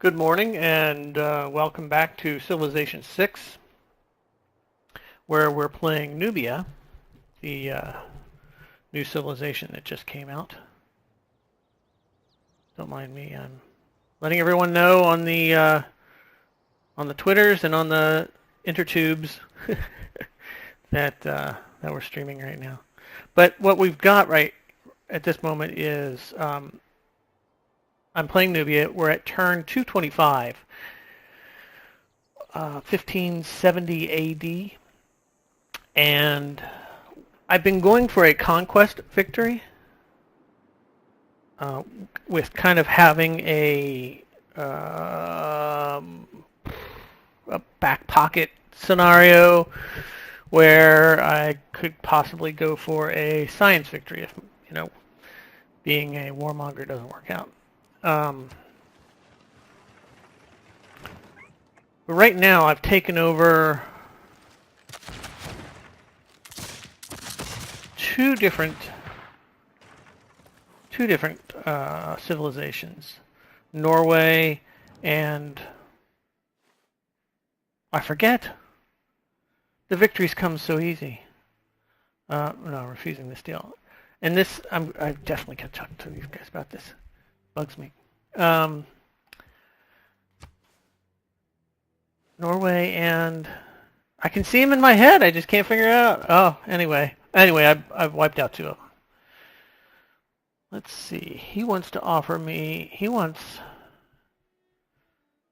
Good morning and welcome back to Civilization 6, where we're playing Nubia, the new civilization that just came out. Don't mind me. I'm letting everyone know on the Twitters and on the intertubes that we're streaming right now. But what we've got right at this moment is I'm playing Nubia. We're at turn 225, 1570 AD, and I've been going for a conquest victory, with kind of having a back pocket scenario where I could possibly go for a science victory if, being a warmonger doesn't work out. But right now I've taken over two different civilizations, Norway and I forget. The victories come so easy. No, refusing this deal. And this, I definitely got to talk to these guys about this. Bugs me. Norway, and I can see him in my head. I just can't figure it out. Oh, anyway, I've wiped out two of them. Let's see. He wants to offer me. He wants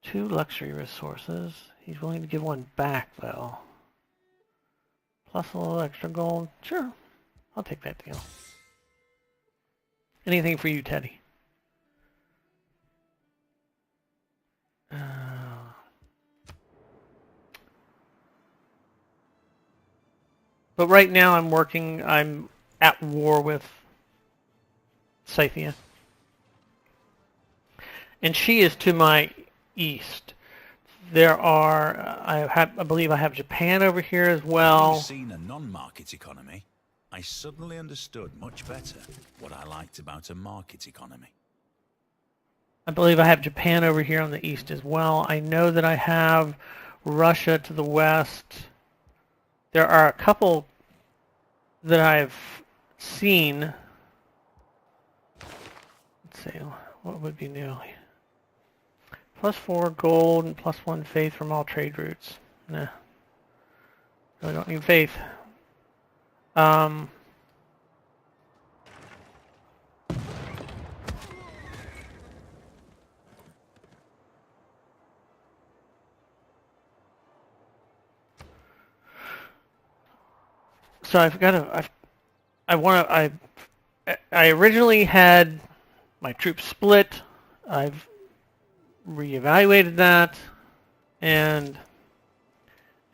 2 luxury resources. He's willing to give one back, though. Plus a little extra gold. Sure, I'll take that deal. Anything for you, Teddy. But right now I'm at war with Scythia. And she is to my east. There are, I believe I have Japan over here as well. Having seen a non-market economy, I suddenly understood much better what I liked about a market economy. I believe I have Japan over here on the east as well. I know that I have Russia to the west. There are a couple that I've seen. Let's see, what would be new? +4 gold and +1 faith from all trade routes. Nah, really don't need faith. So I've got to. I originally had my troops split. I've reevaluated that, and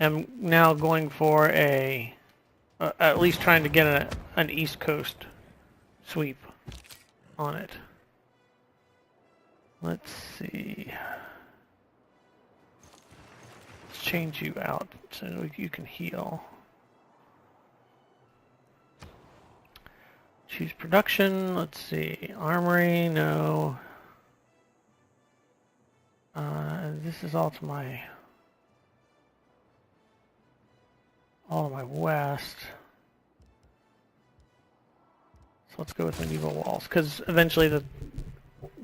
am now going for at least trying to get an East Coast sweep on it. Let's see. Let's change you out so you can heal. Choose production. Let's see. Armory, no. This is all to my west. So let's go with medieval walls, because eventually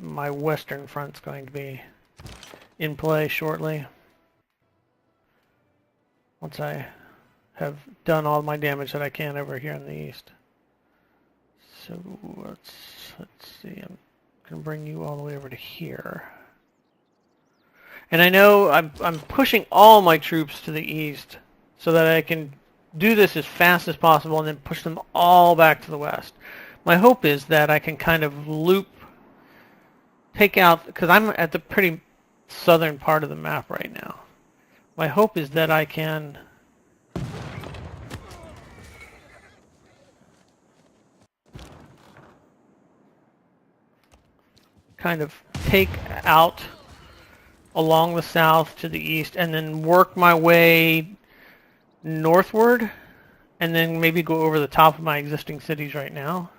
my western front's going to be in play shortly. Once I have done all my damage that I can over here in the east. So let's see. I'm gonna bring you all the way over to here. And I know I'm pushing all my troops to the east so that I can do this as fast as possible and then push them all back to the west. My hope is that I can kind of take out, because I'm at the pretty southern part of the map right now. My hope is that I can kind of take out along the south to the east and then work my way northward and then maybe go over the top of my existing cities right now.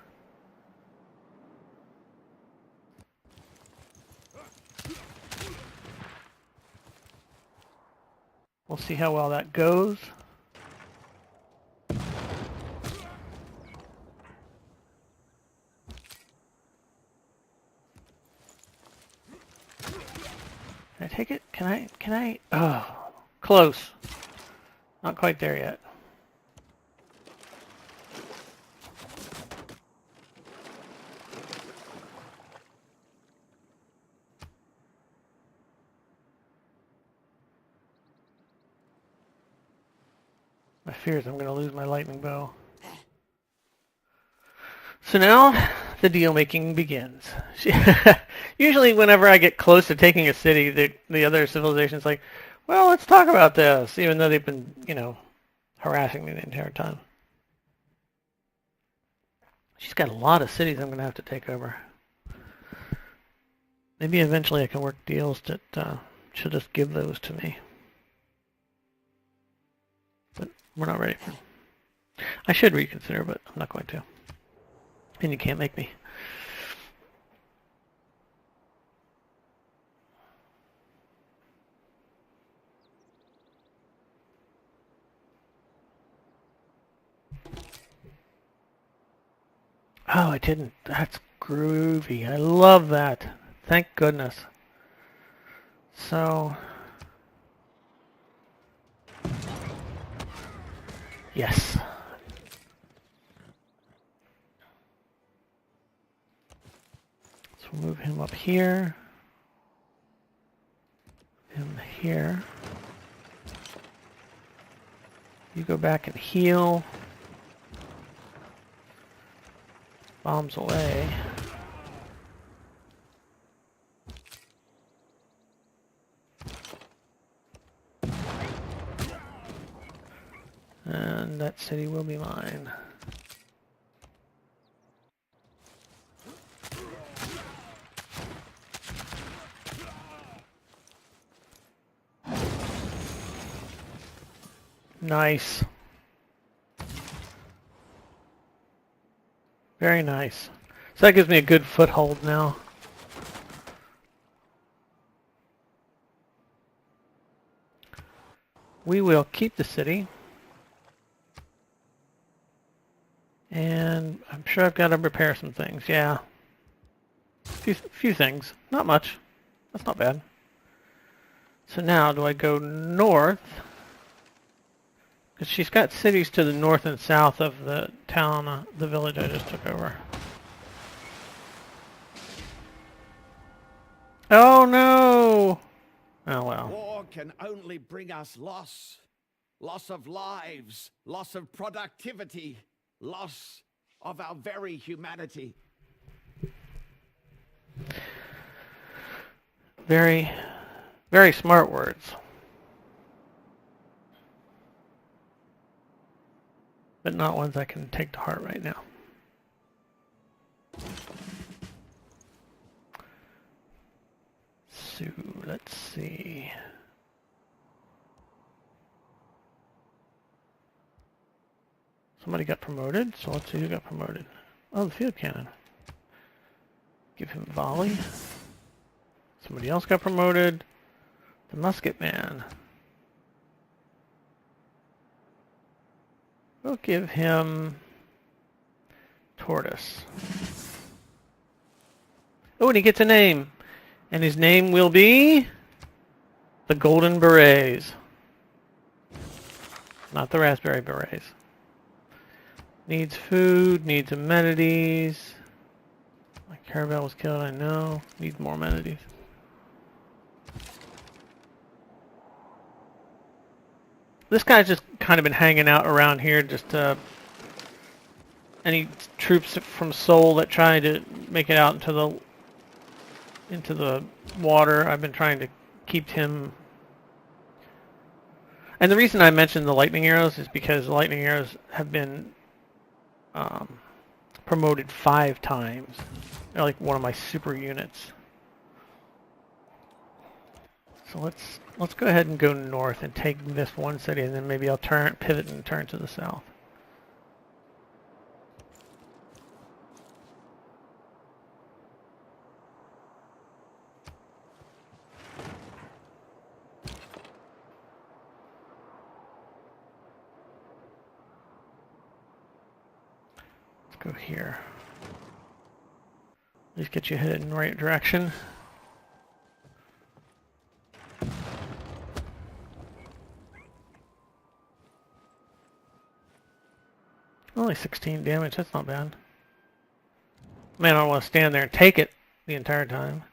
We'll see how well that goes. Can I take it? Can I? Oh, close. Not quite there yet. My fear is I'm going to lose my lightning bow. So now the deal making begins. Usually whenever I get close to taking a city, the other civilization's like, well, let's talk about this, even though they've been, harassing me the entire time. She's got a lot of cities I'm going to have to take over. Maybe eventually I can work deals that she'll just give those to me. But we're not ready for it. I should reconsider, but I'm not going to. And you can't make me. Oh, I didn't. That's groovy. I love that. Thank goodness. So, yes. So we'll move him up here. Him here. You go back and heal. Bombs away. And that city will be mine. Nice. Very nice. So that gives me a good foothold now. We will keep the city. And I'm sure I've got to repair some things. Yeah. Few things. Not much. That's not bad. So now, do I go north? Because she's got cities to the north and south of the town, the village I just took over. Oh no! Oh well. War can only bring us loss. Loss of lives, loss of productivity, loss of our very humanity. Very, very smart words. But not ones I can take to heart right now. So, let's see. Somebody got promoted, so let's see who got promoted. Oh, the field cannon. Give him volley. Somebody else got promoted. The musket man. We'll give him tortoise. Oh, and he gets a name. And his name will be the Golden Berets. Not the Raspberry Berets. Needs food, needs amenities. My caravel was killed, I know. Needs more amenities. This guy's just kind of been hanging out around here, just any troops from Seoul that try to make it out into the water. I've been trying to keep him. And the reason I mentioned the lightning arrows is because the lightning arrows have been promoted 5 times. They're like one of my super units. So let's go ahead and go north and take this one city, and then maybe I'll pivot and turn to the south. go here. At least get you headed in the right direction. Only 16 damage, that's not bad. Man, I don't want to stand there and take it the entire time.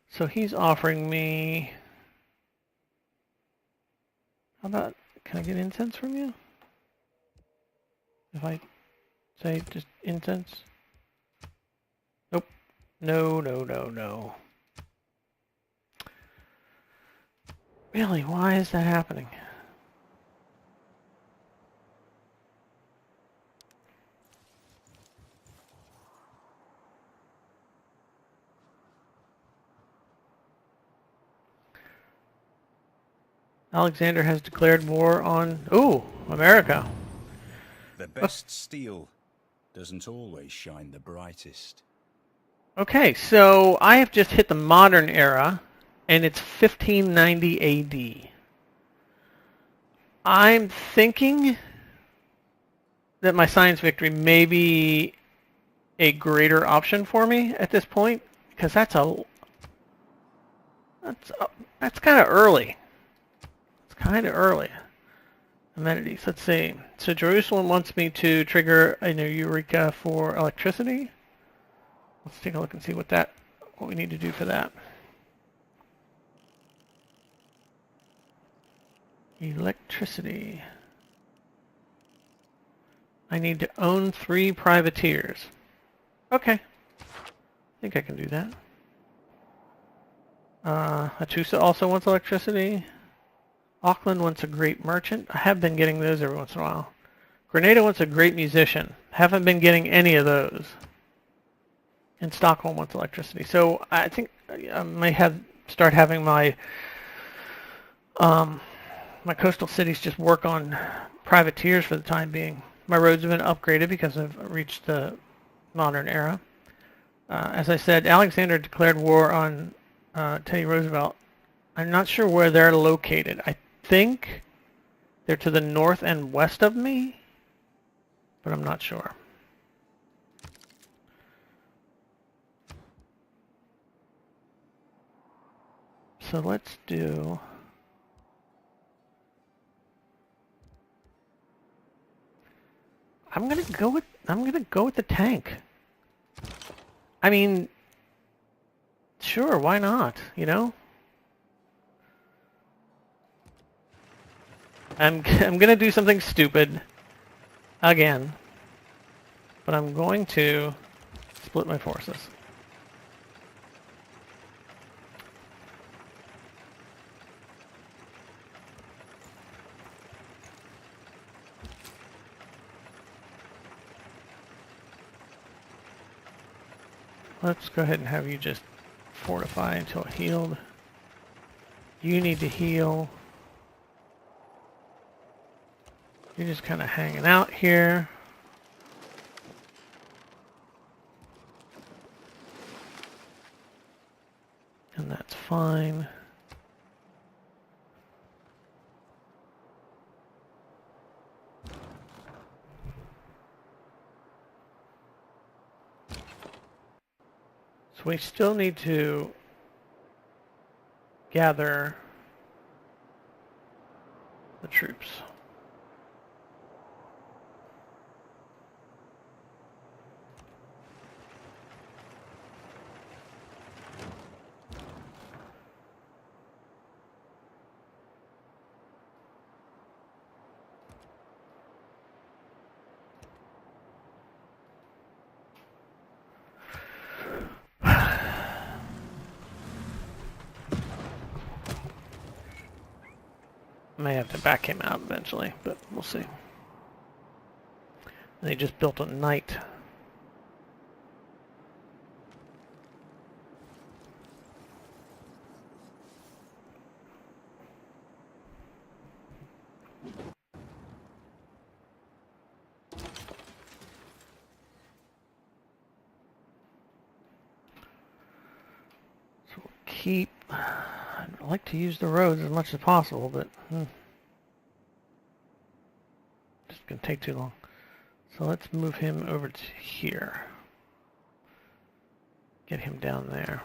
So he's offering me... How about, can I get incense from you? If I say just incense? Nope. No, no, no, no. Really, why is that happening? Alexander has declared war on... Ooh, America. The best steel doesn't always shine the brightest. Okay, so I have just hit the modern era, and it's 1590 AD. I'm thinking that my science victory may be a greater option for me at this point, because that's kind of early. It's kind of early. Amenities. Let's see. So Jerusalem wants me to trigger a new Eureka for electricity. Let's take a look and see what we need to do for that. Electricity. I need to own 3 privateers. Okay. I think I can do that. Hattusa also wants electricity. Auckland wants a great merchant. I have been getting those every once in a while. Grenada wants a great musician. Haven't been getting any of those. And Stockholm wants electricity. So I think I may start having my my coastal cities just work on privateers for the time being. My roads have been upgraded because I've reached the modern era. As I said, Alexander declared war on Teddy Roosevelt. I'm not sure where they're located. I think they're to the north and west of me, but I'm not sure. So let's do... I'm gonna go with the tank. I mean, sure, why not? You know, I'm gonna do something stupid again, but I'm going to split my forces. Let's go ahead and have you just fortify until healed. You need to heal. You're just kind of hanging out here. And that's fine. So we still need to gather the troops. May have to back him out eventually, but we'll see. They just built a knight. So we'll keep... I'd like to use the roads as much as possible, but it's going to take too long. So let's move him over to here. Get him down there.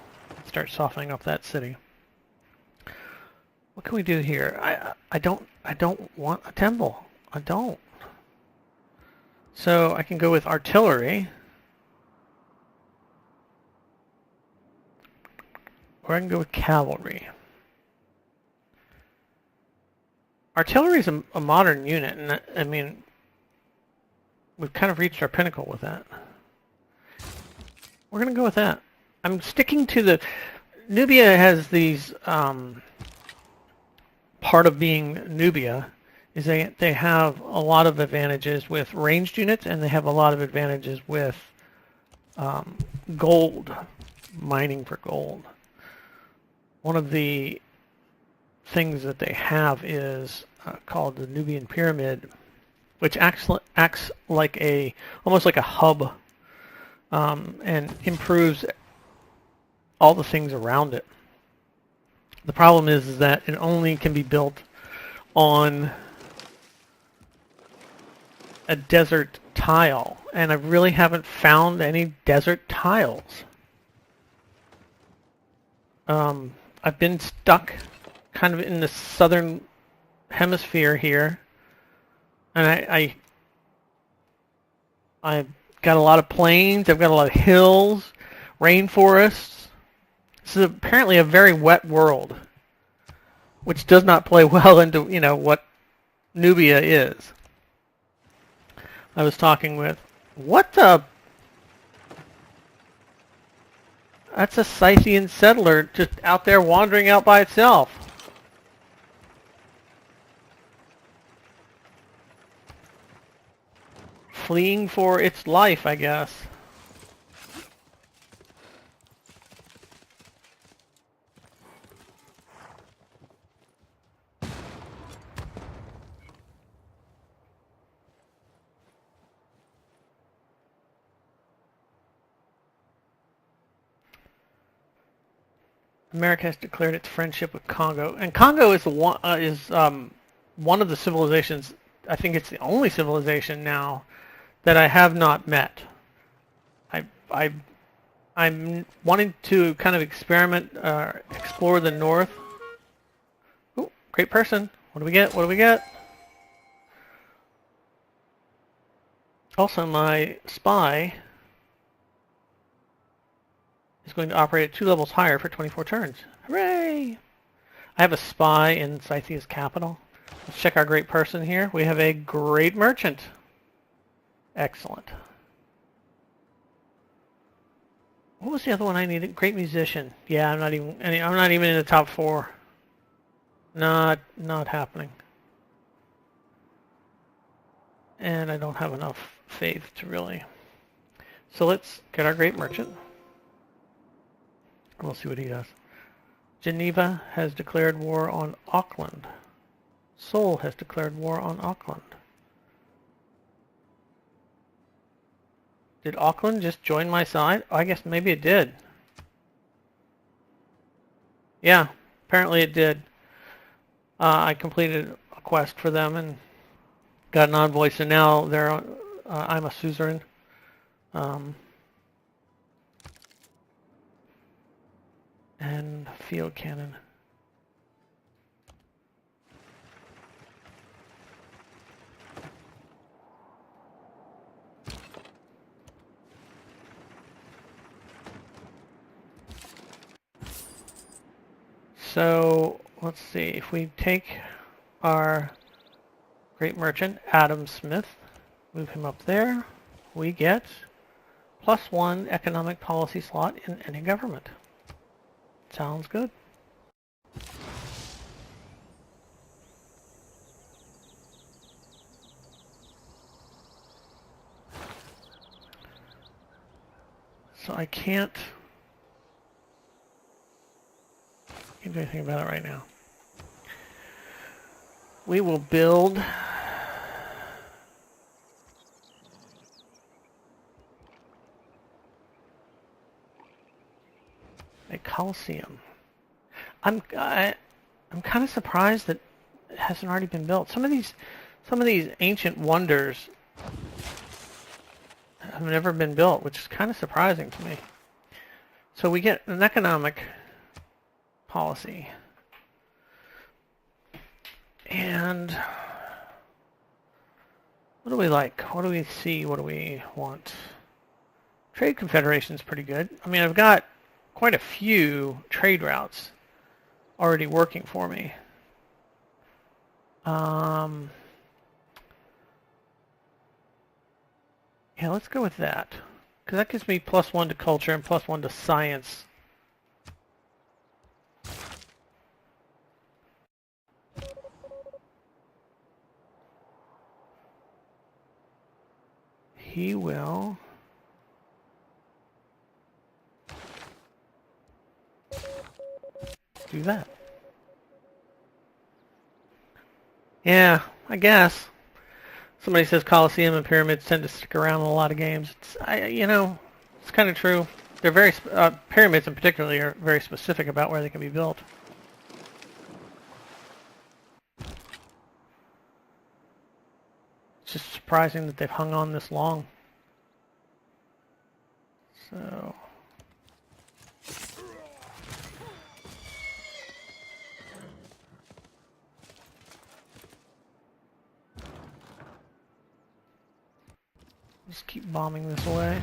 Start softening up that city. What can we do here? I don't want a temple. I don't. So I can go with artillery. Or I can go with cavalry. Artillery is a modern unit, and I mean, we've kind of reached our pinnacle with that. We're going to go with that. I'm sticking to the... Nubia has these... part of being Nubia is they have a lot of advantages with ranged units, and they have a lot of advantages with gold, mining for gold. One of the things that they have is called the Nubian Pyramid, which acts like almost like a hub, and improves all the things around it. The problem is that it only can be built on a desert tile, and I really haven't found any desert tiles. I've been stuck kind of in the southern hemisphere here, and I've got a lot of plains, I've got a lot of hills, rainforests. This is apparently a very wet world, which does not play well into, what Nubia is. I was talking with, what the? That's a Scythian settler just out there wandering out by itself. Fleeing for its life, I guess. America has declared its friendship with Congo, and Congo is one of the civilizations. I think it's the only civilization now that I have not met. I'm wanting to kind of experiment, explore the north. Ooh, great person. What do we get? What do we get? Also, my spy is going to operate at 2 levels higher for 24 turns. Hooray! I have a spy in Scythia's capital. Let's check our great person here. We have a great merchant. Excellent. What was the other one I needed? Great musician. Yeah, I'm not even in the top 4. Not happening. And I don't have enough faith to really. So let's get our great merchant. We'll see what he does. Geneva has declared war on Auckland. Seoul has declared war on Auckland. Did Auckland just join my side? Oh, I guess maybe it did. Yeah, apparently it did. I completed a quest for them and got an envoy, so now they're I'm a suzerain. And field cannon. So let's see, if we take our great merchant, Adam Smith, move him up there, we get +1 economic policy slot in any government. Sounds good. So I can't do anything about it right now. We will build a Colosseum. I'm kind of surprised that it hasn't already been built. Some of these ancient wonders have never been built, which is kind of surprising to me. So we get an economic policy. And what do we like? What do we see? What do we want? Trade Confederation is pretty good. I mean, I've got quite a few trade routes already working for me. Yeah, let's go with that. Because that gives me +1 to culture and +1 to science. He will do that. Yeah, I guess. Somebody says Colosseum and pyramids tend to stick around in a lot of games. It's kind of true. They're very pyramids in particular are very specific about where they can be built. It's just surprising that they've hung on this long. So. Just keep bombing this away.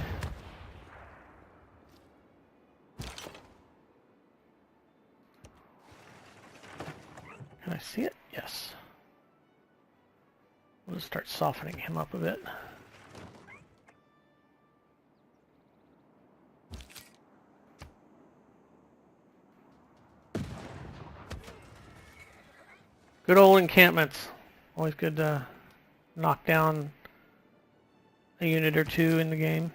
Can I see it? Yes. We'll just start softening him up a bit. Good old encampments. Always good to knock down a unit or two in the game.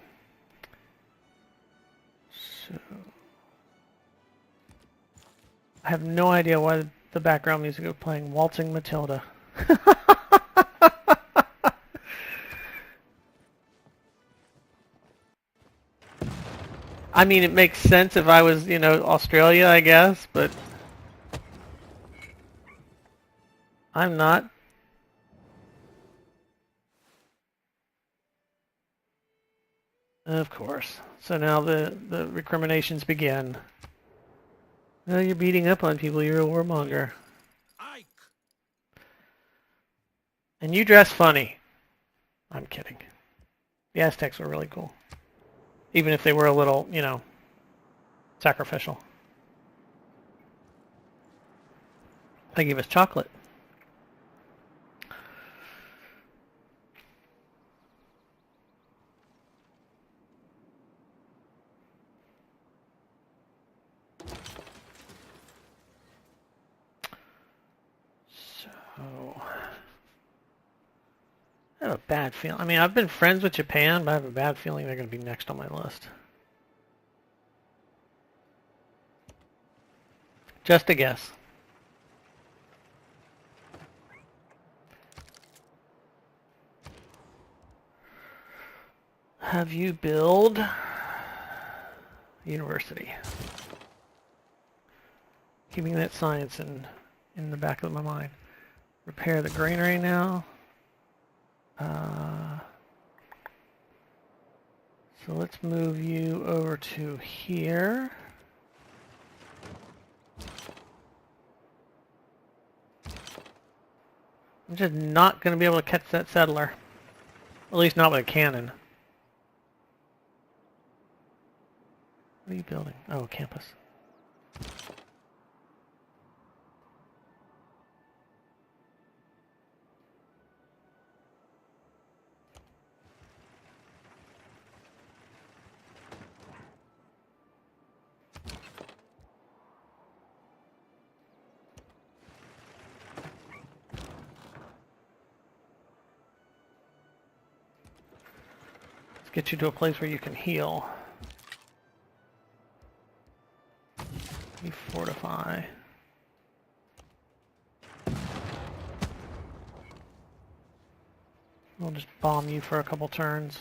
So I have no idea why the background music is playing Waltzing Matilda. I mean, it makes sense if I was, Australia, I guess, but I'm not. Of course. So now the recriminations begin. No, you're beating up on people, you're a warmonger. Ike. And you dress funny. I'm kidding. The Aztecs were really cool. Even if they were a little, sacrificial. They gave us chocolate. So, I have a bad feeling. I mean, I've been friends with Japan, but I have a bad feeling they're going to be next on my list. Just a guess. Have you build university? Keeping that science in the back of my mind. Repair the granary now. So let's move you over to here. I'm just not going to be able to catch that settler. At least not with a cannon. What are you building? Oh, a campus. Get you to a place where you can heal. You fortify. We'll just bomb you for a couple turns.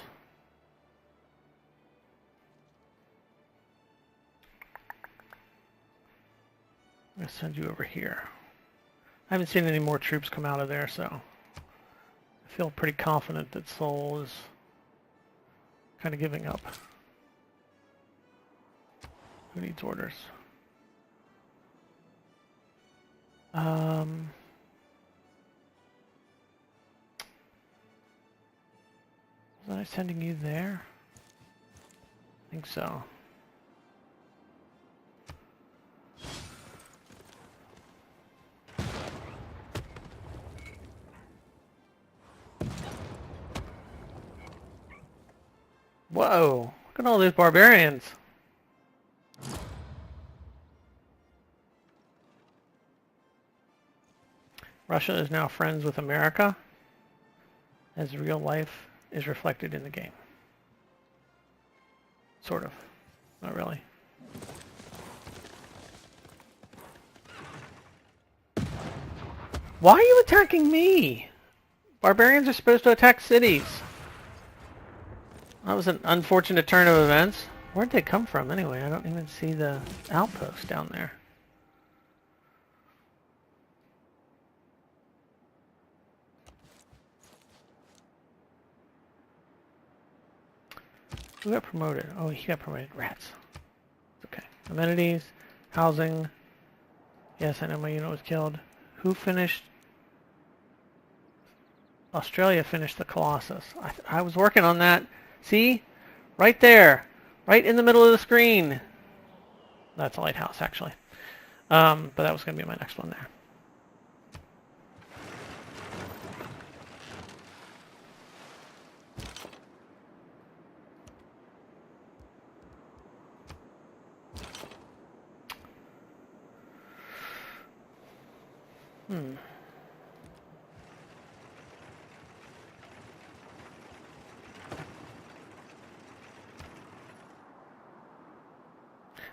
I'm going to send you over here. I haven't seen any more troops come out of there, so I feel pretty confident that Seoul is kind of giving up. Who needs orders? Was I sending you there? I think so. Whoa! Look at all these barbarians! Russia is now friends with America, as real life is reflected in the game. Sort of. Not really. Why are you attacking me? Barbarians are supposed to attack cities. That was an unfortunate turn of events. Where'd they come from anyway? I don't even see the outpost down there. Who got promoted? Oh, he got promoted. Rats. Okay. Amenities, housing. Yes, I know my unit was killed. Who finished? Australia finished the Colossus. I was working on that. See? Right there. Right in the middle of the screen. That's a lighthouse, actually. But that was going to be my next one there.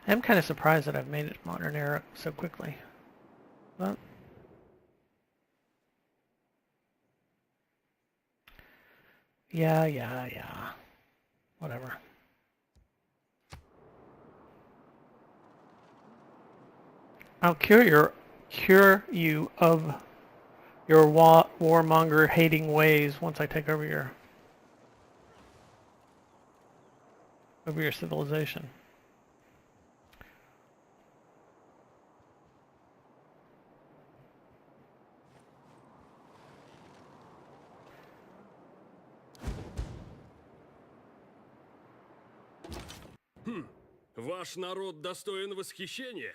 I'm kind of surprised that I've made it modern era so quickly. But yeah. Whatever. I'll cure you of your warmonger hating ways once I take over your civilization. Ваш народ достоин восхищения.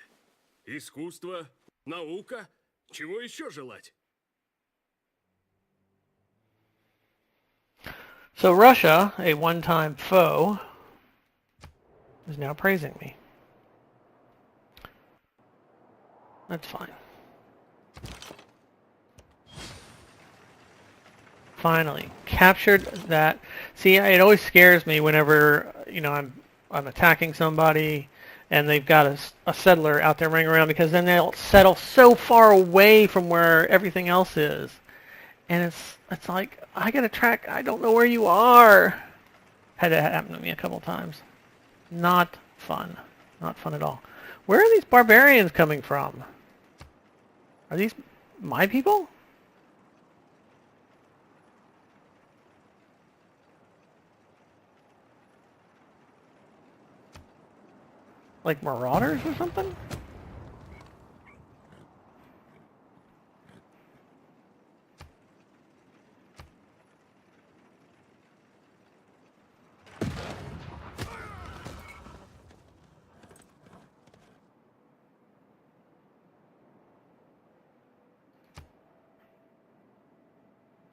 Искусство, наука. Чего еще желать? So Russia, a one-time foe, is now praising me. That's fine. Finally, captured that. See, it always scares me whenever, you know, I'm attacking somebody and they've got a settler out there running around, because then they'll settle so far away from where everything else is. And it's like, I gotta track, I don't know where you are. Had that happen to me a couple times. Not fun. Not fun at all. Where are these barbarians coming from? Are these my people? Like marauders or something?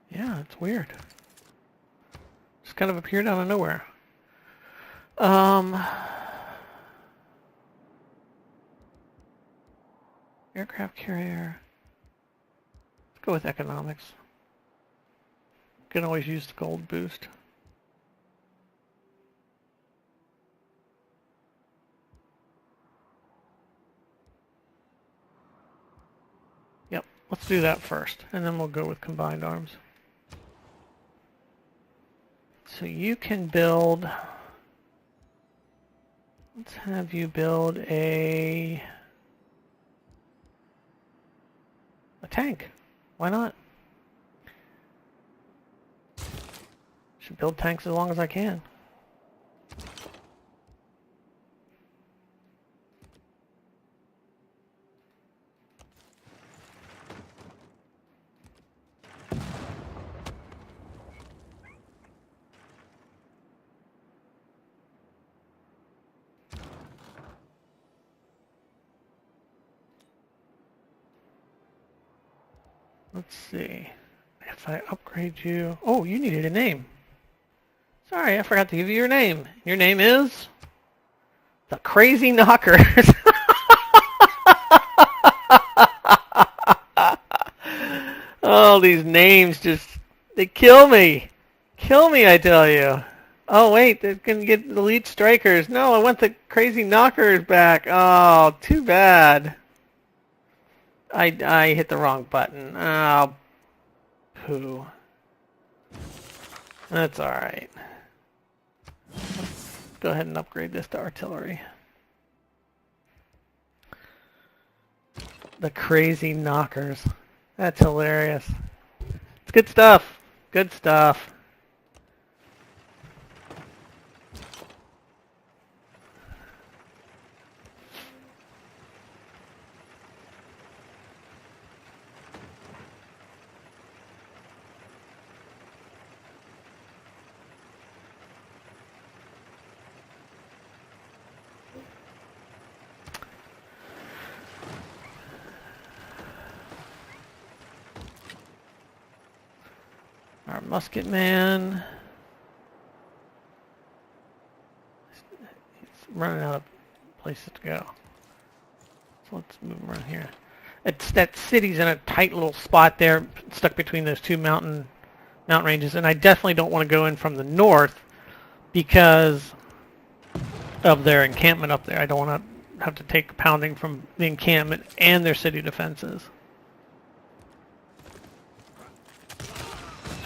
Yeah, it's weird. Just kind of appeared out of nowhere. Aircraft carrier. Let's go with economics. Can always use the gold boost. Yep, let's do that first, and then we'll go with combined arms. So you can build... Let's have you build a tank. Why not? Should build tanks as long as I can. Let's see. If I upgrade you... Oh, you needed a name. Sorry, I forgot to give you your name. Your name is... The Crazy Knockers. Oh, these names just... They kill me. Kill me, I tell you. Oh, wait, they're going to get the Elite Strikers. No, I want the Crazy Knockers back. Oh, too bad. I hit the wrong button. Oh, poo. That's alright. Let's go ahead and upgrade this to artillery. The Crazy Knockers. That's hilarious. It's good stuff. Good stuff. Our musket man. He's running out of places to go. So let's move him around here. It's that city's in a tight little spot there, stuck between those two mountain ranges, and I definitely don't want to go in from the north because of their encampment up there. I don't want to have to take pounding from the encampment and their city defenses.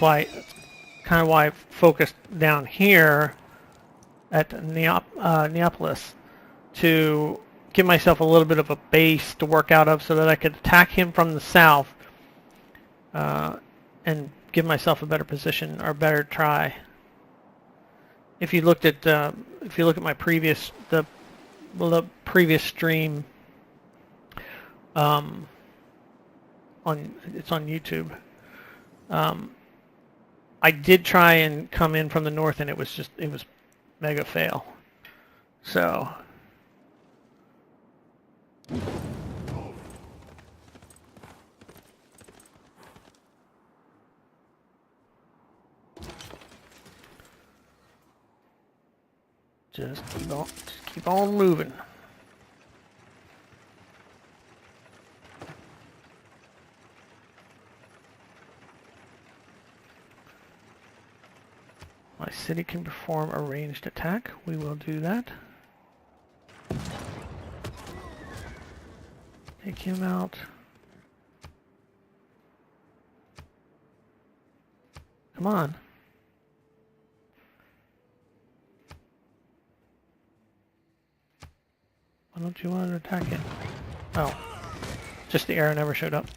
That's kind of why I focused down here at Neapolis to give myself a little bit of a base to work out of so that I could attack him from the south and give myself a better position or a better try. If you look at my previous previous stream on YouTube. I did try and come in from the north, and it was mega fail. So just keep on moving. My city can perform a ranged attack. We will do that. Take him out. Come on. Why don't you want to attack it? Oh. Just the arrow never showed up.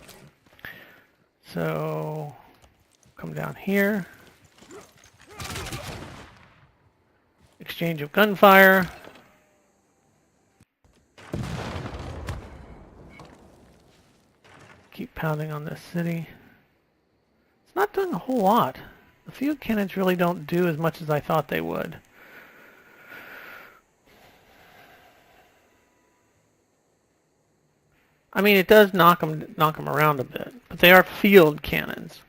So, come down here. Exchange of gunfire. Keep pounding on this city. It's not doing a whole lot. The field cannons really don't do as much as I thought they would. I mean, it does knock them around a bit, but they are field cannons,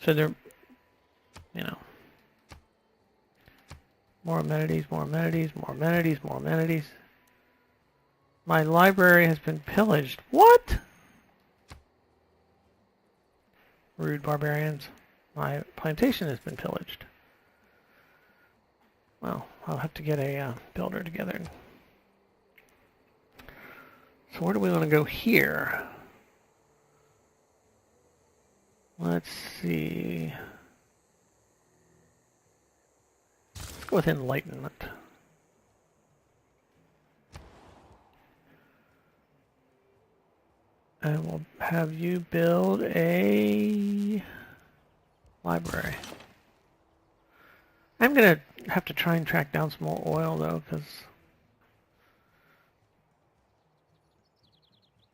so they're, you know, more amenities, more amenities, more amenities, more amenities. My library has been pillaged. What? Rude barbarians. My plantation has been pillaged. Well, I'll have to get a builder together. So where do we want to go here? Let's see. Let's go with enlightenment. And we'll have you build a library. I'm going to have to try and track down some more oil, though, because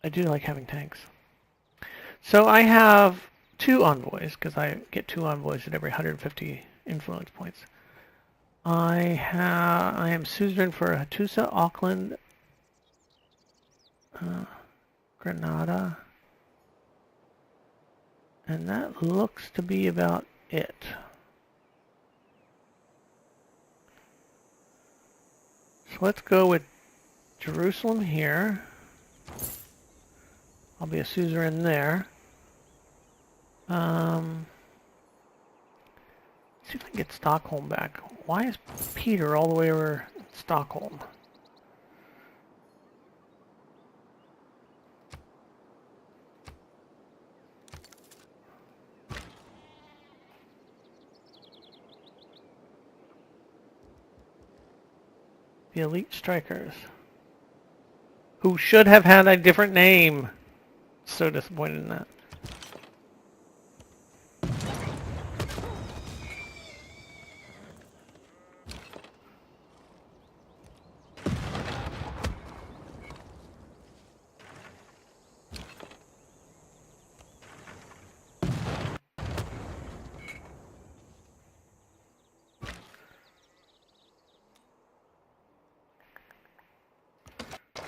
I do like having tanks. So I have 2 envoys, because I get 2 envoys at every 150 influence points. I am suzerain for Hattusa, Auckland, Grenada. And that looks to be about it. So let's go with Jerusalem here. I'll be a suzerain there. See if I can get Stockholm back. Why is Peter all the way over Stockholm? The Elite Strikers. Who should have had a different name. So disappointed in that.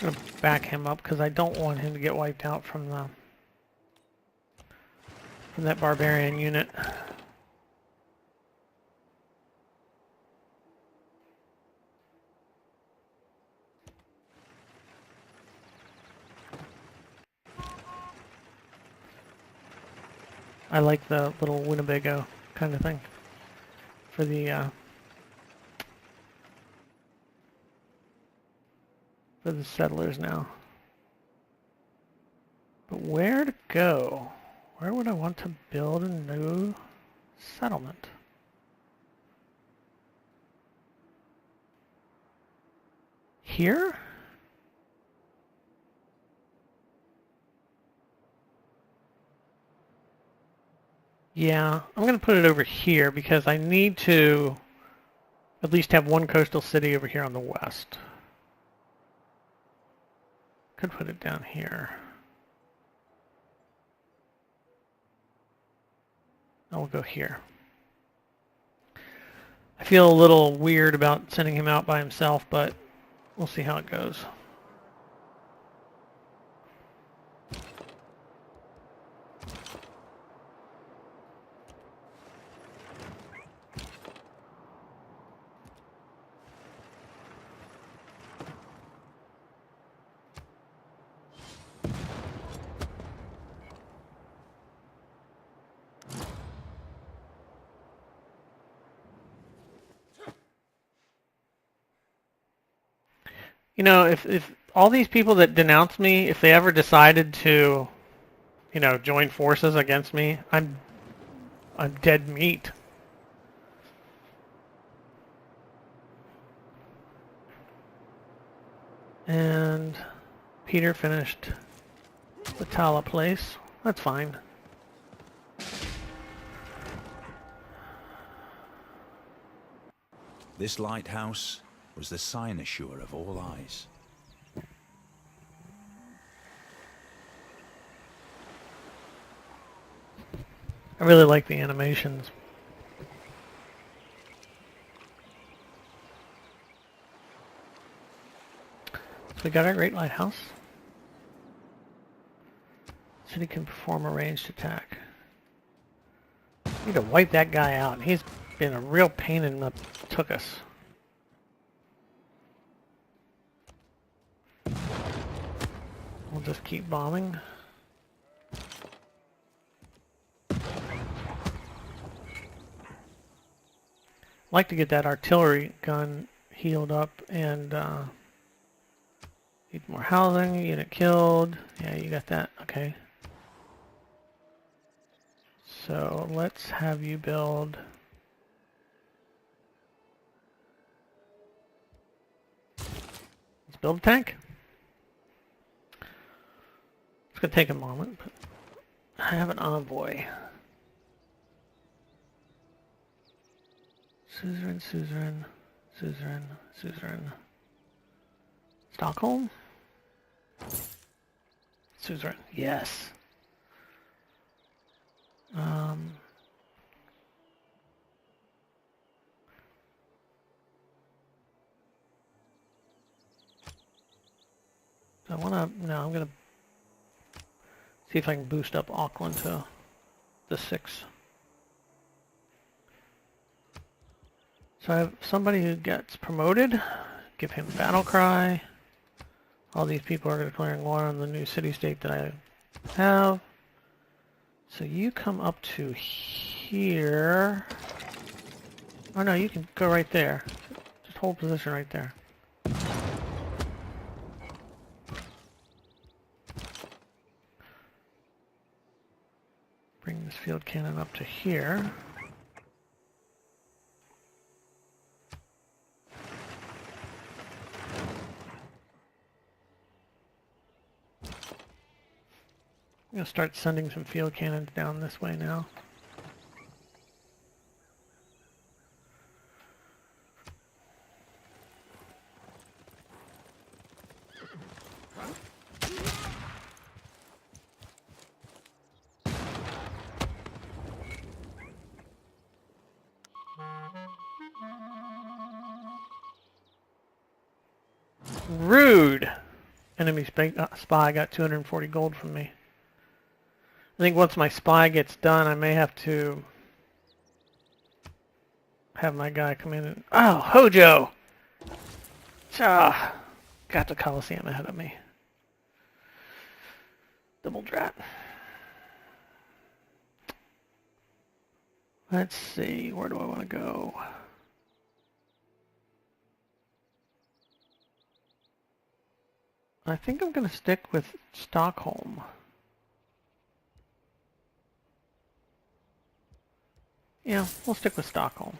I'm going to back him up because I don't want him to get wiped out from that barbarian unit. I like the little Winnebago kind of thing for the settlers now. But where to go? Where would I want to build a new settlement? Here? Yeah, I'm going to put it over here because I need to at least have one coastal city over here on the west. Could put it down here. I'll go here. I feel a little weird about sending him out by himself, but we'll see how it goes. You know, if all these people that denounce me, if they ever decided to, you know, join forces against me, I'm dead meat. And Peter finished the Tala place. That's fine. This lighthouse was the cynosure of all eyes. I really like the animations. So we got our great lighthouse. City can perform a ranged attack. Need to wipe that guy out. He's been a real pain in the tuchus. We'll just keep bombing. I'd like to get that artillery gun healed up and need more housing, unit killed. Yeah, you got that. Okay. So let's have you build a tank. It's gonna take a moment, but I have an envoy. Suzerain. Stockholm? Suzerain, yes. I'm gonna see if I can boost up Auckland to the 6. So I have somebody who gets promoted. Give him battle cry. All these people are declaring war on the new city-state that I have. So you come up to here. Oh no, you can go right there. Just hold position right there. Bring this field cannon up to here. I'm going to start sending some field cannons down this way now. Rude! Enemy spy got 240 gold from me. I think once my spy gets done, I may have to have my guy come in and... Oh, Hojo! Ah, got the Coliseum ahead of me. Double drat. Let's see, where do I want to go? I think I'm going to stick with Stockholm. Yeah, we'll stick with Stockholm.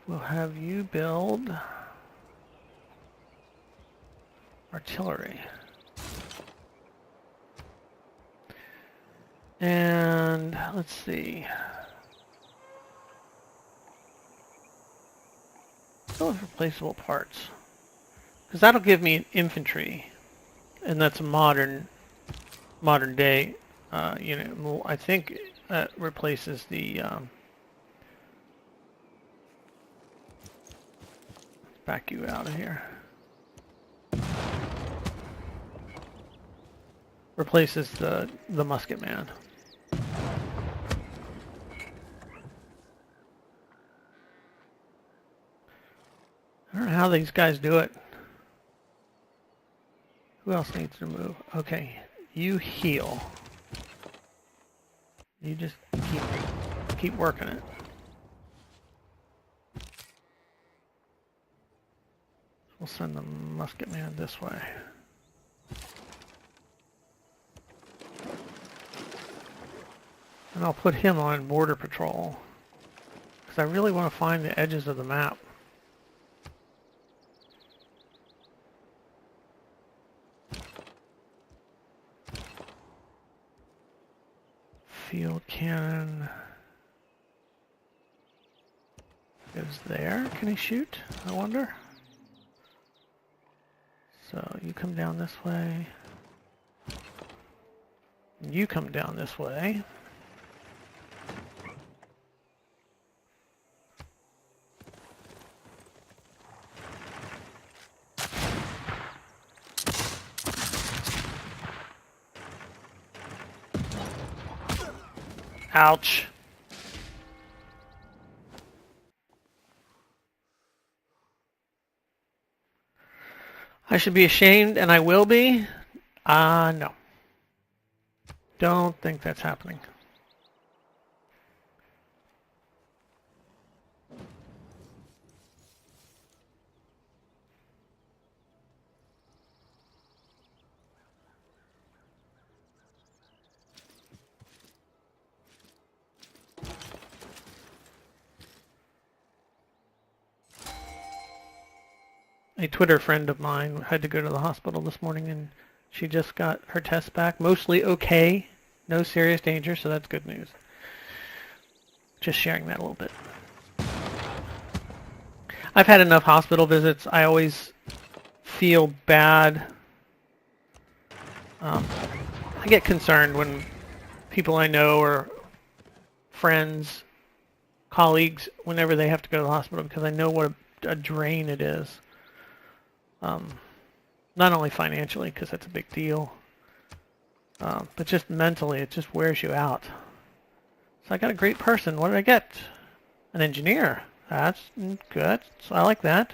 We'll have you build artillery. And let's see. Go with replaceable parts. Because that'll give me an infantry. And that's a modern day unit. I think that replaces the back you out of here. Replaces the musket man. I don't know how these guys do it. Who else needs to move? Okay, you heal. You just keep working it. We'll send the musket man this way. And I'll put him on border patrol. Because I really want to find the edges of the map. Field cannon is there. Can he shoot? I wonder. So you come down this way. You come down this way. Ouch. I should be ashamed, and I will be. No. Don't think that's happening. A Twitter friend of mine had to go to the hospital this morning, and she just got her tests back. Mostly okay. No serious danger, so that's good news. Just sharing that a little bit. I've had enough hospital visits. I always feel bad. I get concerned when people I know are friends, colleagues whenever they have to go to the hospital, because I know what a drain it is. Not only financially, because that's a big deal, but just mentally, it just wears you out. So I got a great person. What did I get? An engineer. That's good. So I like that.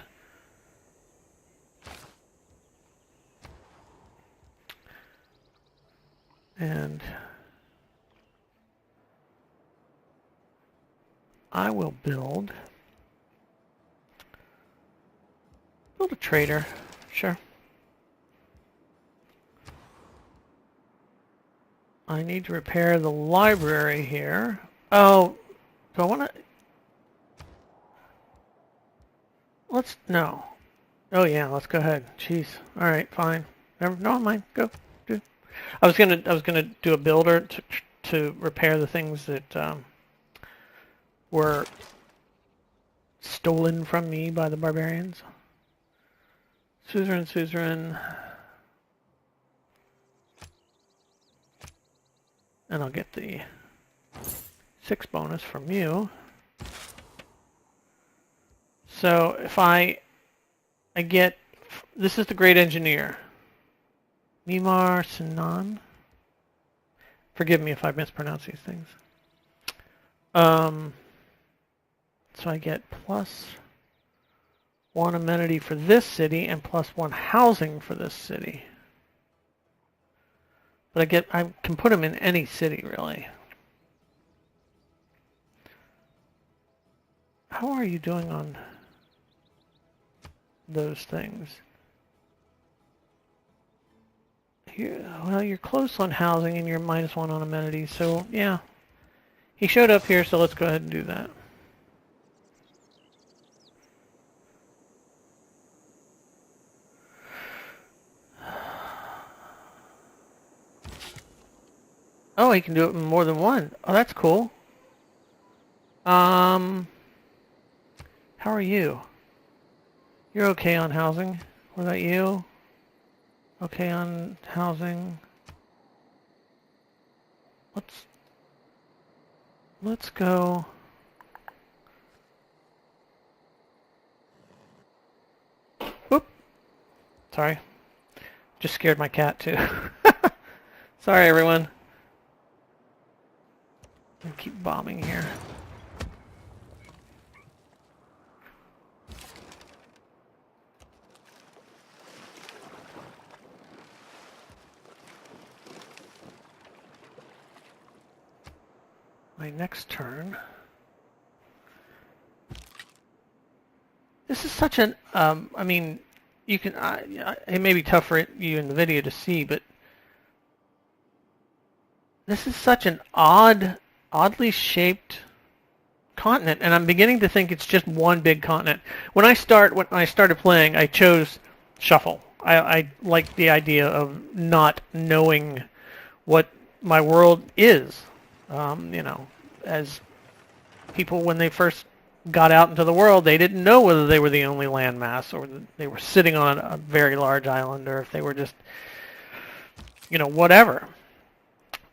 And I will build a trader. Sure. I need to repair the library here. Oh, do I want to... No. Oh yeah, let's go ahead. Jeez. All right, fine. Never mind. Go. Do. I was gonna do a builder to repair the things that were stolen from me by the barbarians. Suzerain. And I'll get the 6 bonus from you. So if I get, this is the great engineer, Mimar Sinan. Forgive me if I mispronounce these things. So I get +1 amenity for this city and +1 housing for this city. But I can put them in any city, really. How are you doing on those things? Well, you're close on housing and you're -1 on amenities, so yeah. He showed up here, so let's go ahead and do that. Oh, he can do it in more than one. Oh, that's cool. How are you? You're okay on housing. What about you? Okay on housing. Let's go. Whoop. Sorry. Just scared my cat too. Sorry everyone. I'll keep bombing here. My next turn. This is such an, I mean, you can, it may be tough for you in the video to see, but this is such an oddly shaped continent, and I'm beginning to think it's just one big continent. When I started playing, I chose shuffle. I like the idea of not knowing what my world is. You know, as people, when they first got out into the world, they didn't know whether they were the only landmass or they were sitting on a very large island, or if they were just, you know, whatever.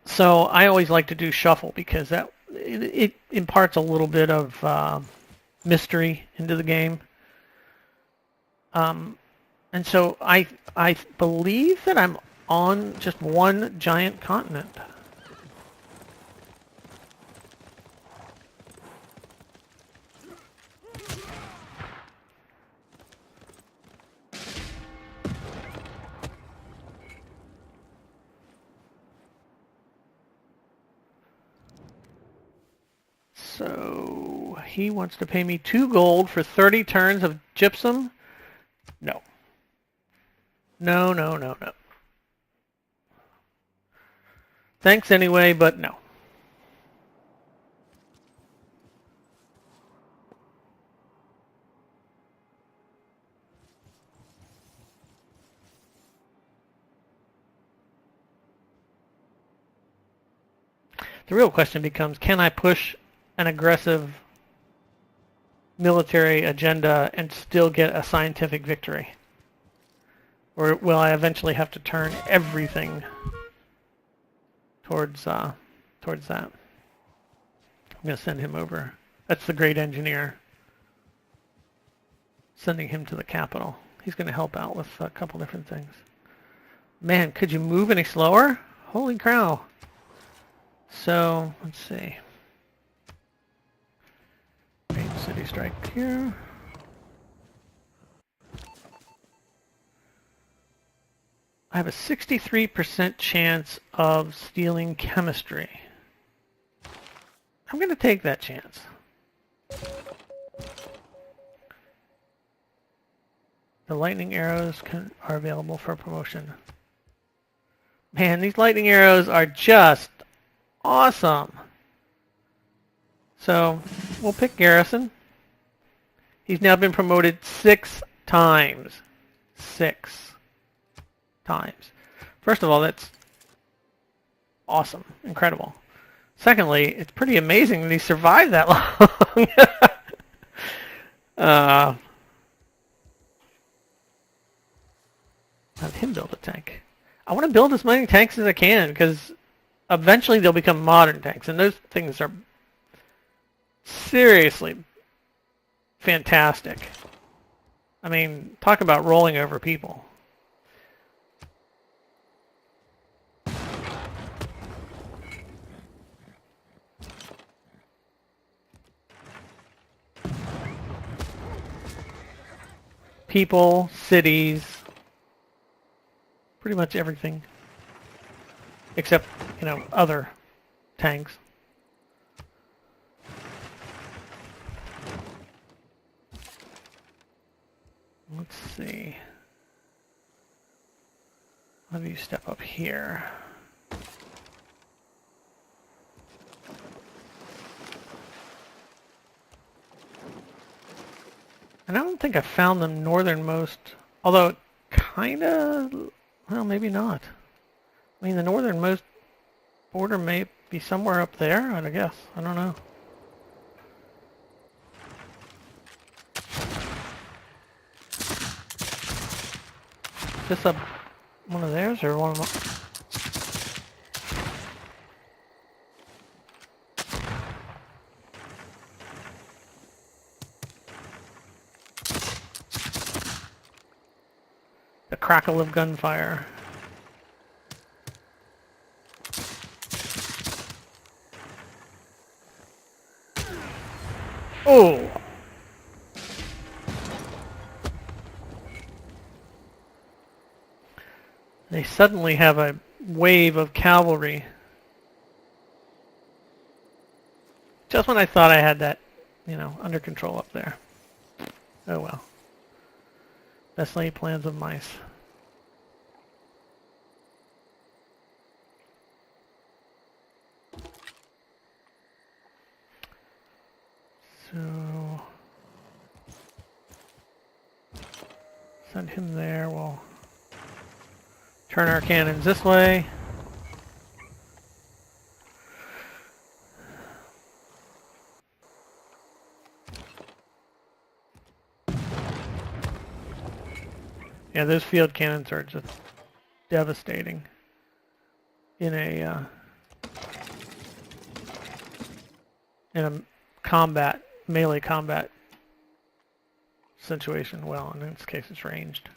So I always like to do shuffle because that it imparts a little bit of mystery into the game. And so I believe that I'm on just one giant continent. So he wants to pay me 2 gold for 30 turns of gypsum. No. No. Thanks anyway, but no. The real question becomes, can I push an aggressive military agenda and still get a scientific victory? Or will I eventually have to turn everything towards that? I'm going to send him over. That's the great engineer. Sending him to the capital. He's going to help out with a couple different things. Man, could you move any slower? Holy cow. So, let's see. Main city strike here. I have a 63% chance of stealing chemistry. I'm going to take that chance. The lightning arrows are available for promotion. Man, these lightning arrows are just awesome. So, we'll pick Garrison. He's now been promoted 6 times. 6 times. First of all, that's awesome. Incredible. Secondly, it's pretty amazing that he survived that long. Have him build a tank. I want to build as many tanks as I can, because eventually they'll become modern tanks, and those things are seriously fantastic. I mean, talk about rolling over people. People, cities, pretty much everything. Except, you know, other tanks. Let's see. How do you step up here? And I don't think I found the northernmost, although kinda, well, maybe not. I mean, the northernmost border may be somewhere up there, I guess. I don't know. Is this one of theirs or one of my... The crackle of gunfire. Oh! They suddenly have a wave of cavalry. Just when I thought I had that, you know, under control up there. Oh well. Best laid plans of mice. So send him there. We'll turn our cannons this way. Yeah, those field cannons are just devastating in a combat, melee combat situation. Well, in this case, it's ranged.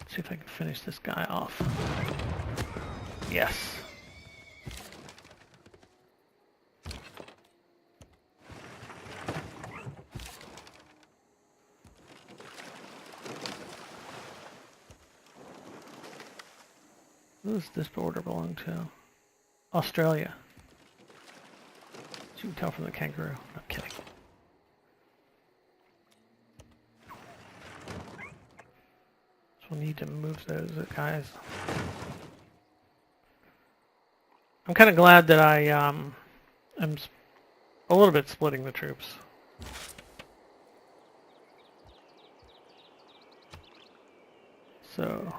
Let's see if I can finish this guy off. Yes. Who does this border belong to? Australia. As you can tell from the kangaroo. No kidding. So we'll need to move those guys. I'm kind of glad that I am a little bit splitting the troops. So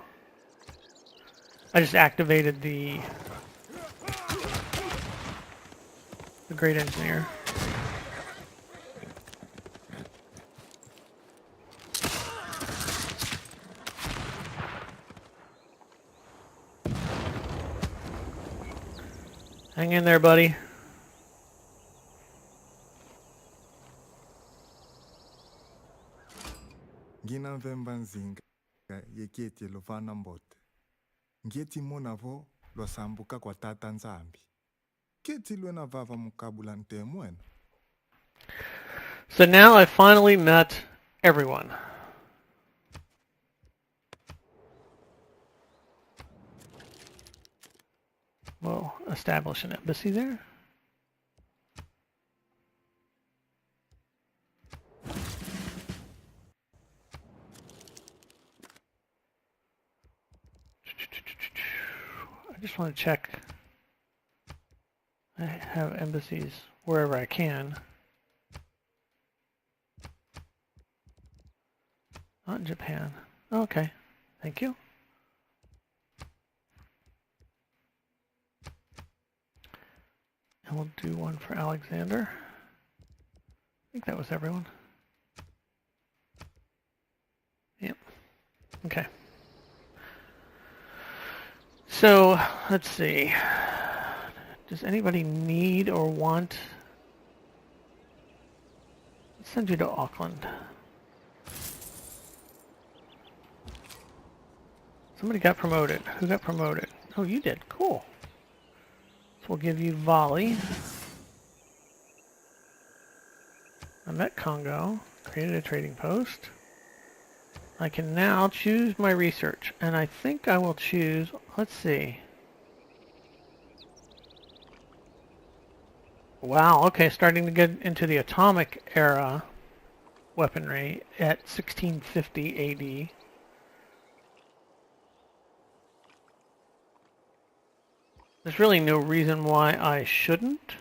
I just activated the great engineer. Hang in there, buddy. Ngina vemba nzinga yeketi lovana mbote. Ngeti monavo lwasambuka kwa tata nzambi. Keti lwena vava mukabula ntemwena. So now I finally met everyone. We'll establish an embassy there. I just want to check. I have embassies wherever I can. Not in Japan. Okay, thank you. And we'll do one for Alexander. I think that was everyone. Yep. Okay. So, let's see. Does anybody need or want? Let's send you to Auckland. Somebody got promoted. Who got promoted? Oh, you did. Cool. So we'll give you volley. I met Congo. Created a trading post. I can now choose my research. And I think I will choose, let's see. Wow, okay, starting to get into the atomic era weaponry at 1650 AD. There's really no reason why I shouldn't.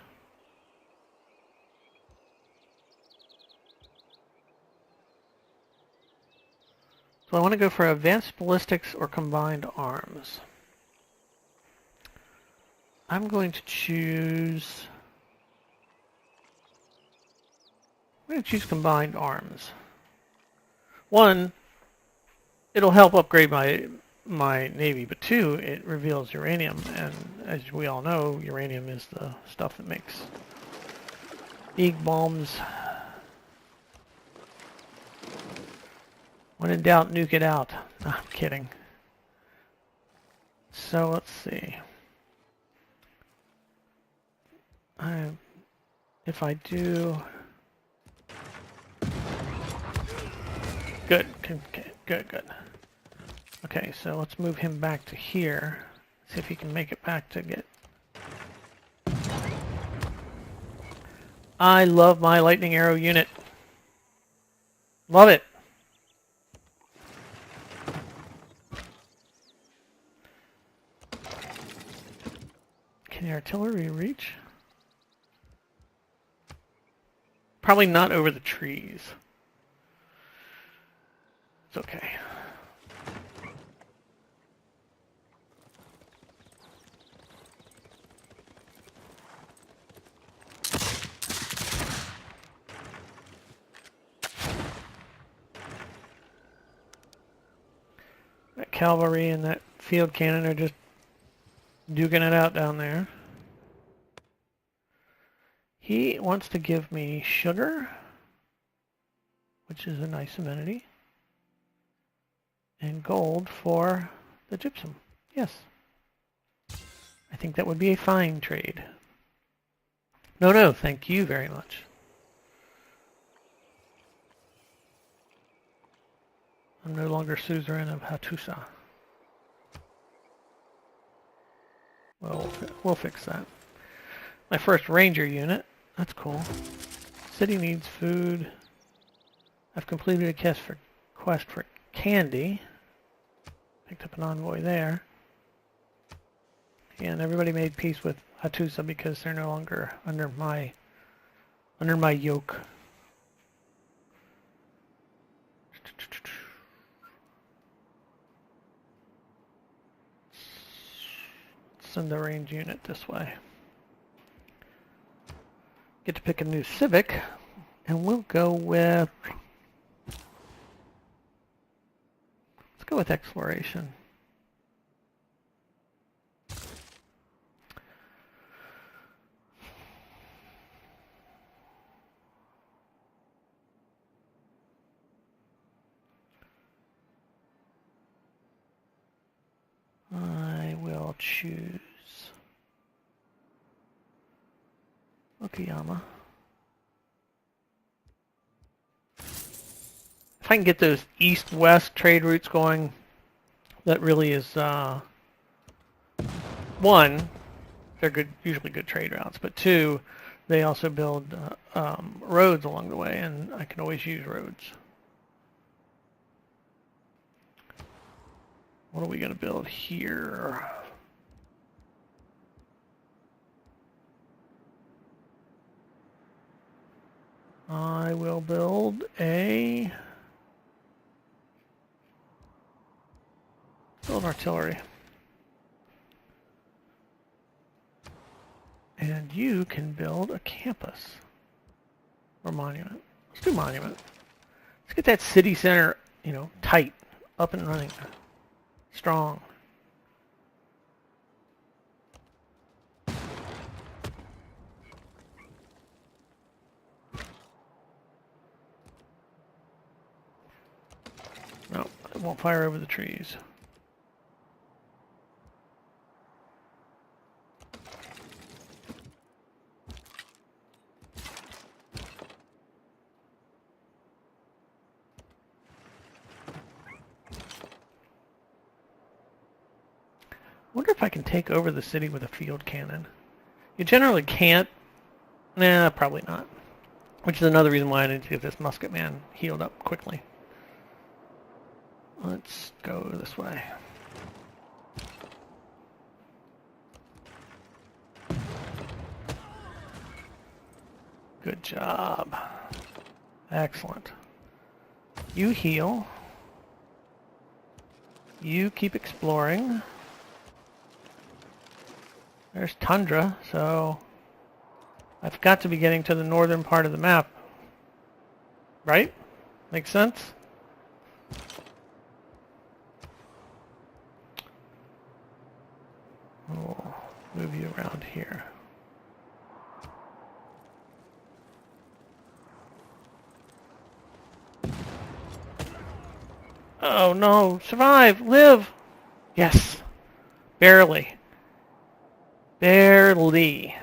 So I want to go for advanced ballistics or combined arms. I'm going to choose... I'm going to choose combined arms. One, it'll help upgrade my navy, but two, it reveals uranium, and as we all know, uranium is the stuff that makes big bombs. When in doubt, nuke it out. No, I'm kidding. So let's see. If I do... Good, good. Okay, so let's move him back to here. See if he can make it back to get... I love my lightning arrow unit. Love it. Can the artillery reach? Probably not over the trees. It's okay. That cavalry and that field cannon are just duking it out down there. He wants to give me sugar, which is a nice amenity, and gold for the gypsum. Yes. I think that would be a fine trade. No, thank you very much. I'm no longer suzerain of Hattusa. Well, we'll fix that. My first ranger unit. That's cool. City needs food. I've completed a quest for candy. Picked up an envoy there. And everybody made peace with Hattusa because they're no longer under my yoke. Send the range unit this way. Get to pick a new civic, and we'll go with... Let's go with exploration. I'll choose Okayama. If I can get those east-west trade routes going, that really is, one, they're good, usually good trade routes, but two, they also build roads along the way, and I can always use roads. What are we going to build here? I will build an artillery. And you can build a campus or monument. Let's do monument. Let's get that city center, you know, tight, up and running, strong. No, it won't fire over the trees. I wonder if I can take over the city with a field cannon. You generally can't. Nah, probably not. Which is another reason why I need to get this musket man healed up quickly. Let's go this way. Good job. Excellent. You heal. You keep exploring. There's tundra, so I've got to be getting to the northern part of the map. Right? Makes sense? We'll move you around here. Oh no! Survive! Live! Yes! Barely. Barely.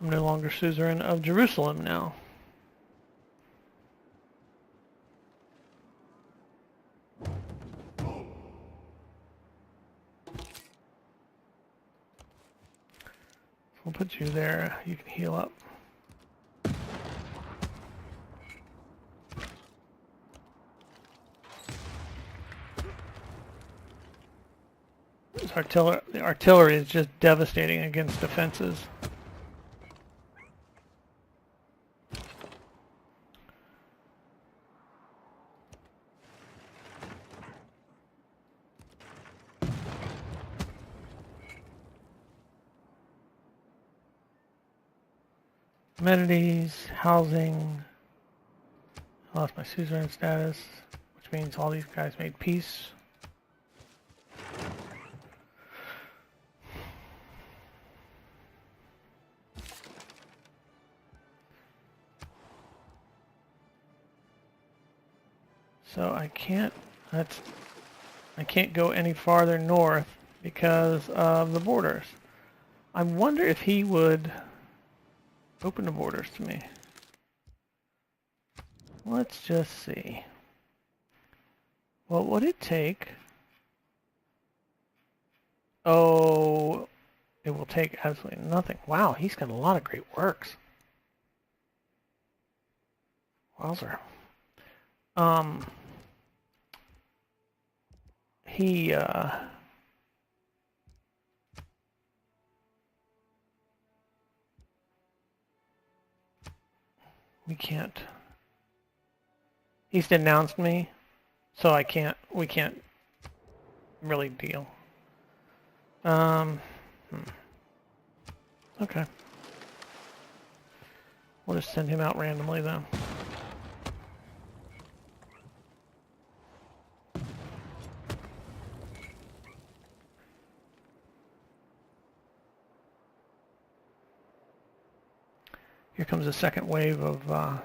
I'm no longer suzerain of Jerusalem now. We'll put you there. You can heal up. The artillery is just devastating against defenses. Amenities, housing. I lost my suzerain status, which means all these guys made peace. So I can't go any farther north because of the borders. I wonder if he would open the borders to me. Let's just see. What would it take? Oh, it will take absolutely nothing. Wow, he's got a lot of great works. Wowzer. We can't. He's denounced me, so we can't really deal. Okay. We'll just send him out randomly then. Here comes a second wave of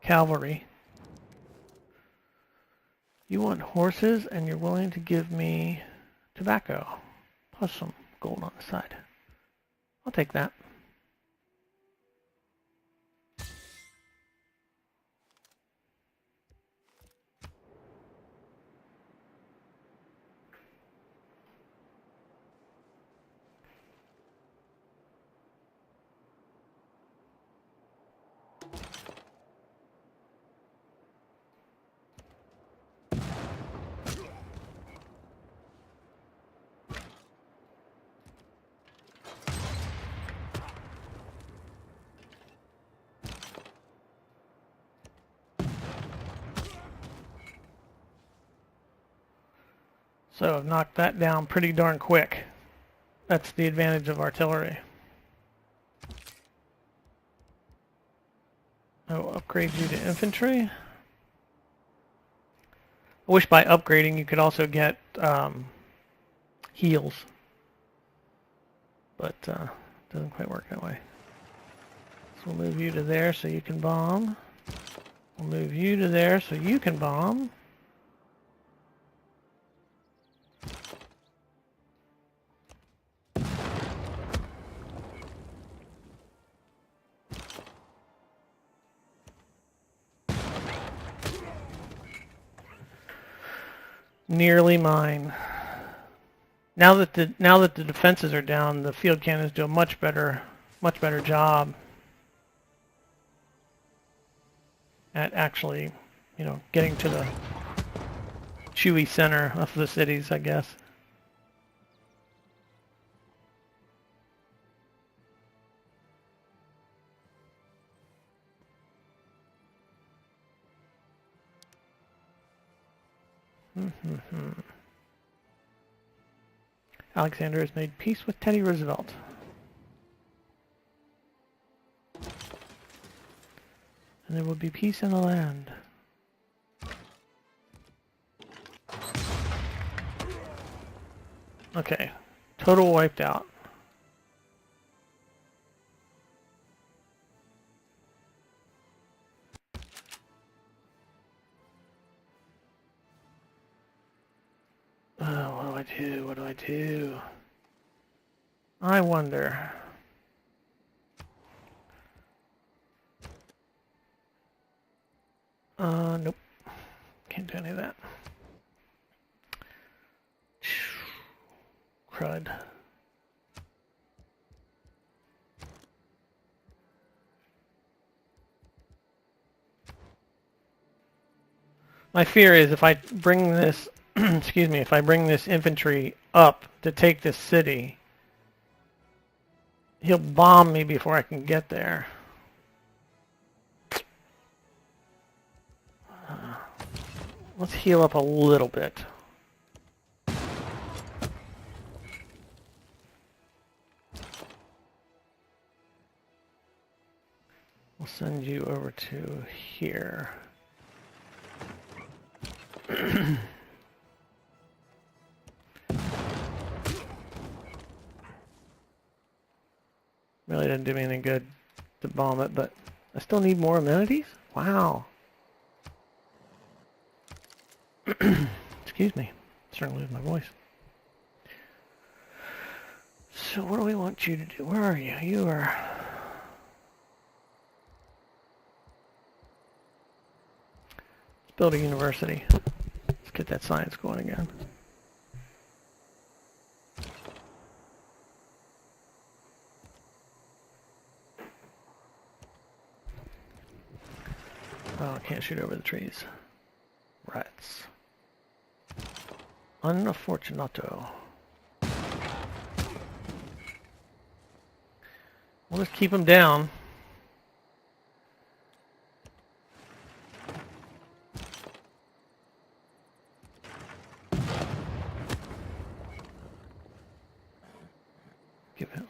cavalry. You want horses, and you're willing to give me tobacco, plus some gold on the side. I'll take that. So I've knocked that down pretty darn quick. That's the advantage of artillery. I will upgrade you to infantry. I wish by upgrading you could also get heals. But it doesn't quite work that way. So we'll move you to there so you can bomb. We'll move you to there so you can bomb. Nearly mine. Now that the defenses are down, the field cannons do a much better job at actually, getting to the chewy center of the cities, I guess. Alexander has made peace with Teddy Roosevelt. And there will be peace in the land. Okay, total wiped out. What do I do? What do I do? I wonder. Nope. Can't do any of that. Crud. My fear is if I bring this excuse me, if I bring this infantry up to take this city, he'll bomb me before I can get there. Let's heal up a little bit. We'll send you over to here. Really didn't do me any good to bomb it, but I still need more amenities? Wow. Excuse me. Starting to lose my voice. So what do we want you to do? Where are you? You are... Let's build a university. Let's get that science going again. Oh, I can't shoot over the trees. Rats. Unfortunato. We'll just keep them down.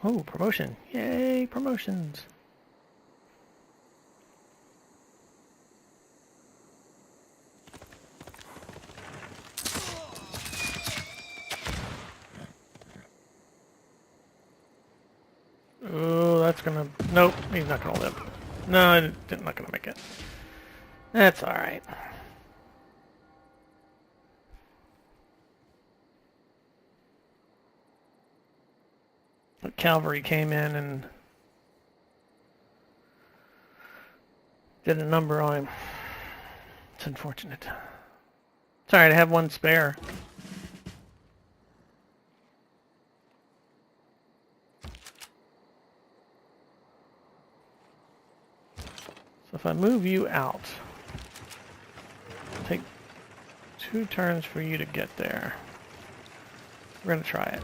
Oh, promotion. Yay, promotions. Oh, that's gonna Nope, he's not gonna live. No, I'm not gonna make it. That's alright. The cavalry came in and did a number on him. It's unfortunate. It's alright, I have one spare. So if I move you out, take 2 turns for you to get there. We're gonna try it.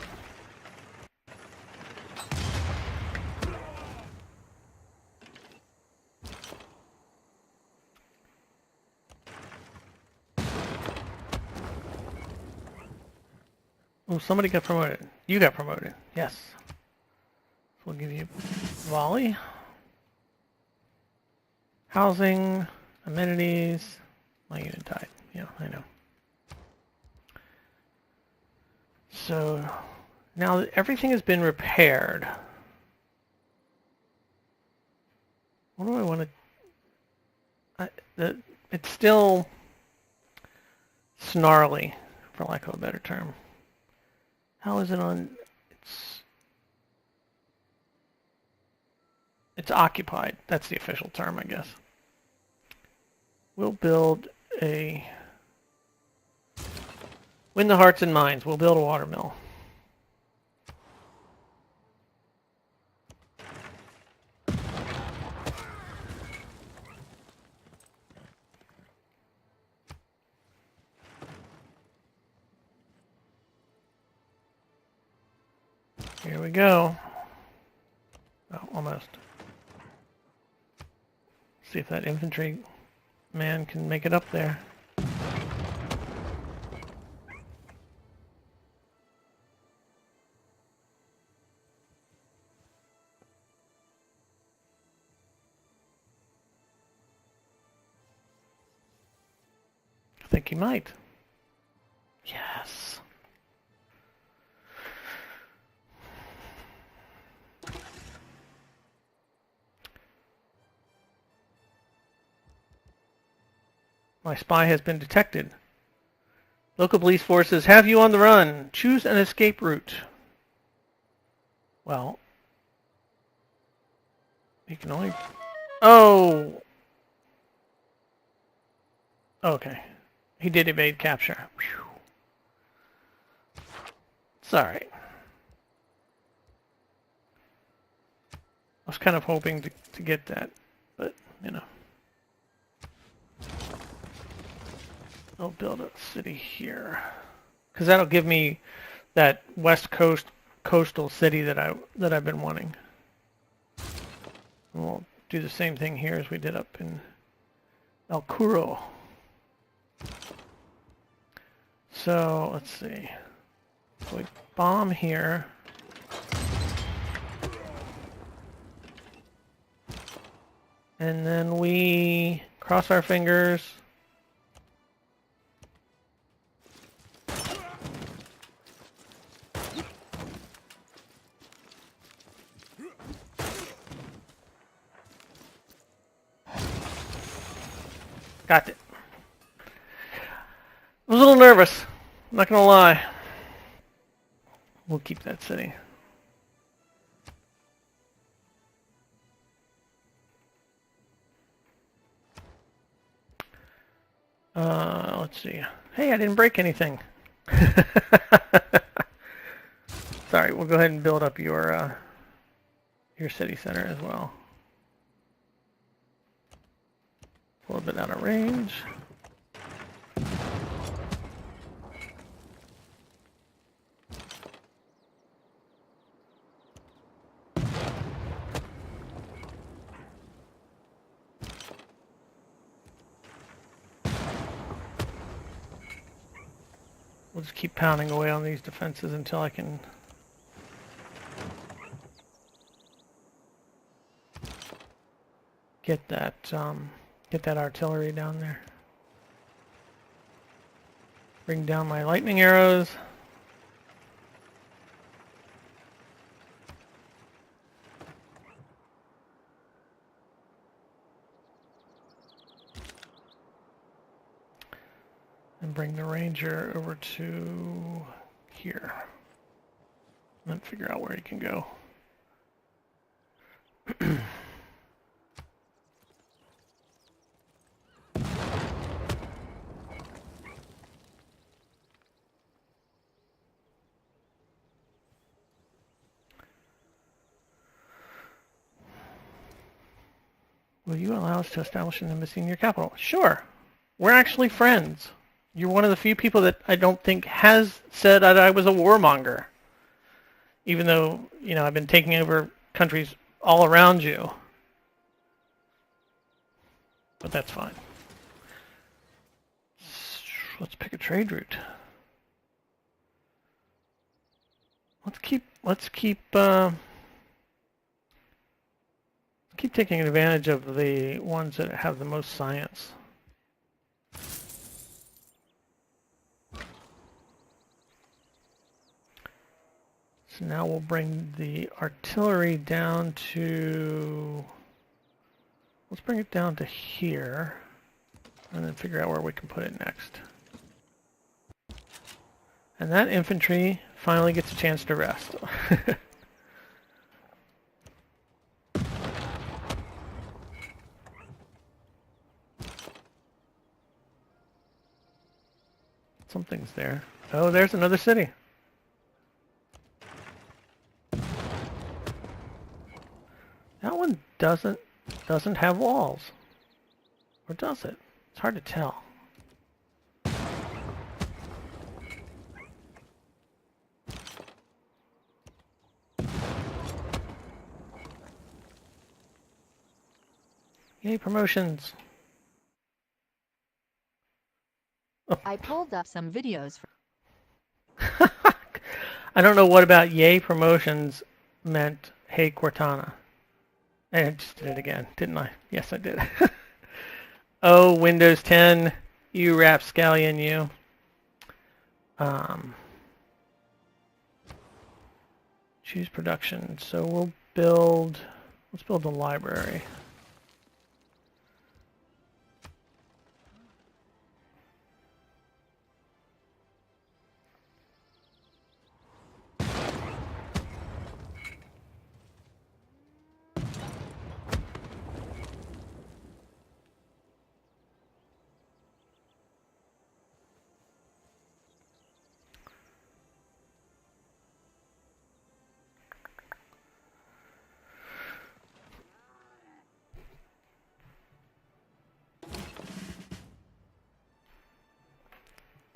Oh, somebody got promoted. You got promoted. Yes. We'll give you volley. Housing, amenities. My unit died. Yeah, I know. So now that everything has been repaired, what do I want to? It's still snarly, for lack of a better term. How is it on? It's occupied. That's the official term, I guess. We'll build a... Win the hearts and minds. We'll build a watermill. Here we go. Oh, almost. See if that infantry man can make it up there. I think he might. Yes. My spy has been detected. Local police forces have you on the run. Choose an escape route. Well, you can only... Oh! Okay. He did evade capture. Whew. It's alright. I was kind of hoping to get that, but, you know. I'll build a city here, because that'll give me that west coast coastal city that I've been wanting. And we'll do the same thing here as we did up in El Curo. So let's see. So we bomb here. And then we cross our fingers. Got it. I was a little nervous. I'm not gonna lie. We'll keep that city. Let's see. Hey, I didn't break anything. Sorry, we'll go ahead and build up your city center as well. A little bit out of range. We'll just keep pounding away on these defenses until I can get that artillery down there. Bring down my lightning arrows. And bring the ranger over to here. And then figure out where he can go. Will you allow us to establish an embassy in your capital? Sure. We're actually friends. You're one of the few people that I don't think has said that I was a warmonger. Even though, you know, I've been taking over countries all around you. But that's fine. Let's pick a trade route. Let's keep taking advantage of the ones that have the most science. So now we'll bring the artillery down to, let's bring it down to here, and then figure out where we can put it next. And that infantry finally gets a chance to rest. Something's there. Oh, there's another city. That one doesn't have walls. Or does it? It's hard to tell. Yay, promotions. I pulled up some videos for I don't know what about yay promotions meant hey Cortana. I just did it again, didn't I? Yes, I did. Oh, Windows 10, you rapscallion, you. Choose production. So we'll build, let's build a library.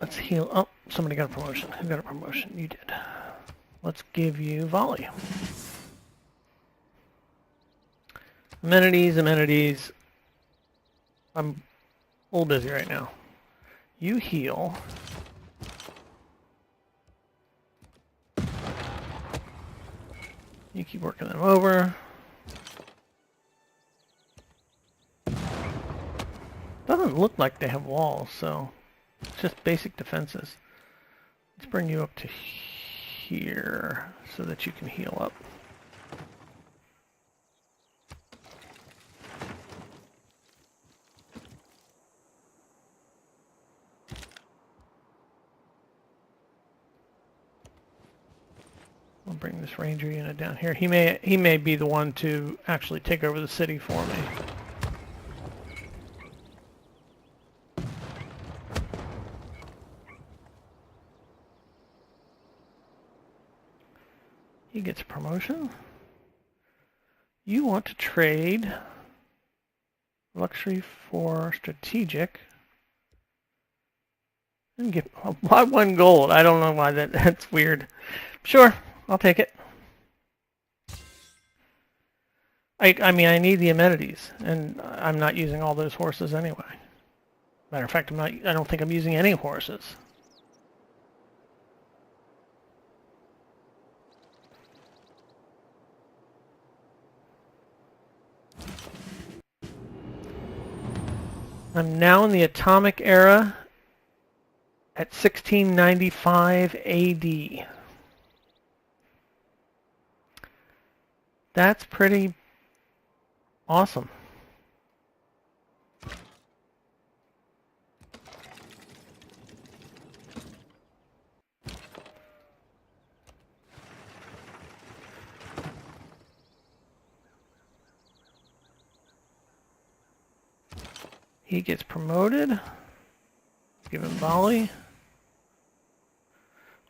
Let's heal. Oh, somebody got a promotion. Who got a promotion? You did. Let's give you volley. Amenities. I'm a little busy right now. You heal. You keep working them over. Doesn't look like they have walls, so it's just basic defenses. Let's bring you up to here so that you can heal up. I'll bring this ranger unit down here. He may be the one to actually take over the city for me. He gets a promotion. You want to trade luxury for strategic and get why 1 gold. I don't know why that's weird. Sure, I'll take it. I mean, I need the amenities, and I'm not using all those horses anyway. Matter of fact, I don't think I'm using any horses. I'm now in the atomic era at 1695 AD. That's pretty awesome. He gets promoted. Give him Bali.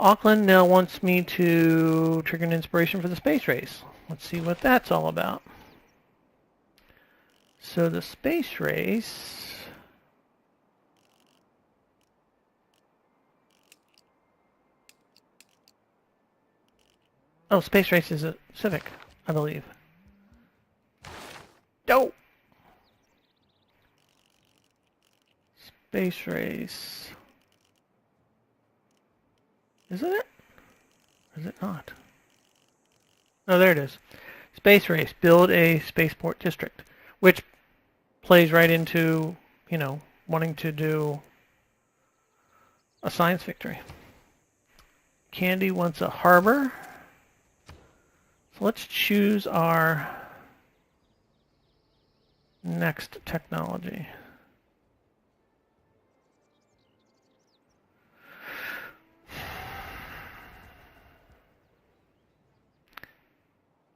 Auckland now wants me to trigger an inspiration for the space race. Let's see what that's all about. So the space race... Oh, space race is a civic, I believe. Oh! Space race. Isn't it? Or is it not? Oh, there it is. Space race. Build a spaceport district. Which plays right into, you know, wanting to do a science victory. Candy wants a harbor. So let's choose our next technology.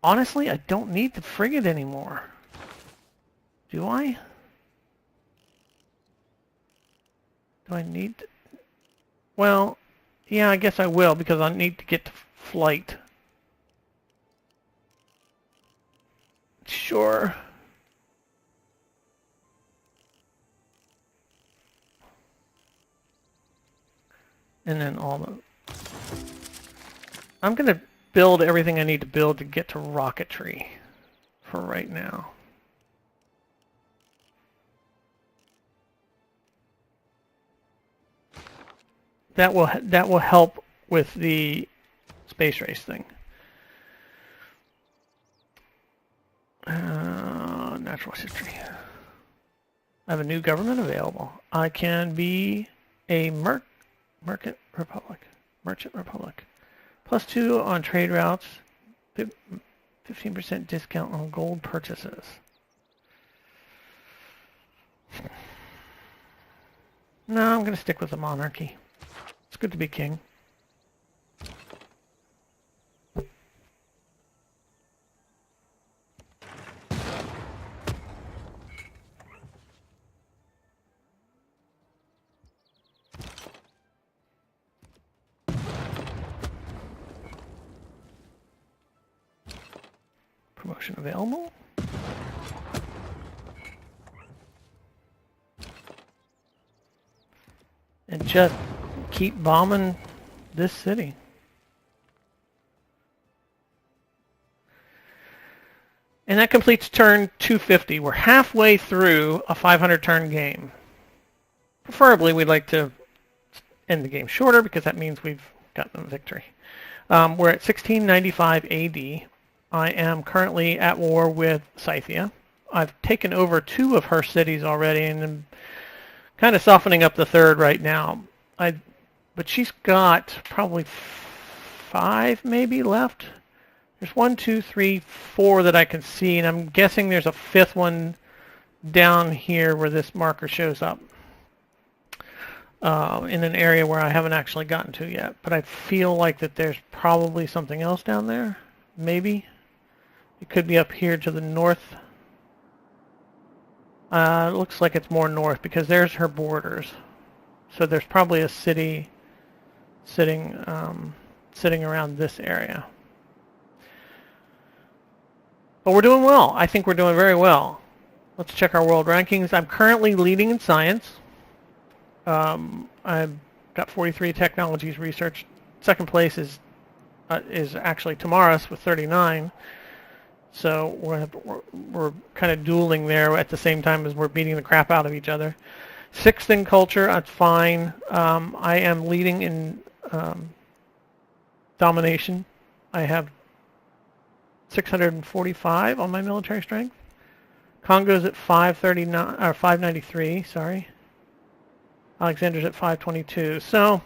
Honestly, I don't need the frigate anymore. Do I? Do I need to? Well, yeah, I guess I will because I need to get to flight. Sure. And then all the... I'm going to build everything I need to build to get to rocketry for right now. That will help with the space race thing. Natural history. I have a new government available. I can be a merchant republic. +2 on trade routes. 15% discount on gold purchases. No, I'm going to stick with the monarchy. It's good to be king. Promotion available. And just keep bombing this city. And that completes turn 250. We're halfway through a 500 turn game. Preferably, we'd like to end the game shorter because that means we've gotten a victory. We're at 1695 AD. I am currently at war with Scythia. I've taken over 2 of her cities already and I'm kind of softening up the third right now. But she's got probably 5 maybe left. There's 1, 2, 3, 4 that I can see, and I'm guessing there's a 5th one down here where this marker shows up. In an area where I haven't actually gotten to yet. But I feel like that there's probably something else down there. Maybe. It could be up here to the north. It looks like it's more north because there's her borders. So there's probably a city sitting around this area. But we're doing well. I think we're doing very well. Let's check our world rankings. I'm currently leading in science. I've got 43 technologies researched. Second place is actually Tamaris with 39. So we're kind of dueling there at the same time as we're beating the crap out of each other. 6th in culture, that's fine. I am leading in domination. I have 645 on my military strength. Congo's at 539 or 593. Sorry. Alexander's at 522. So,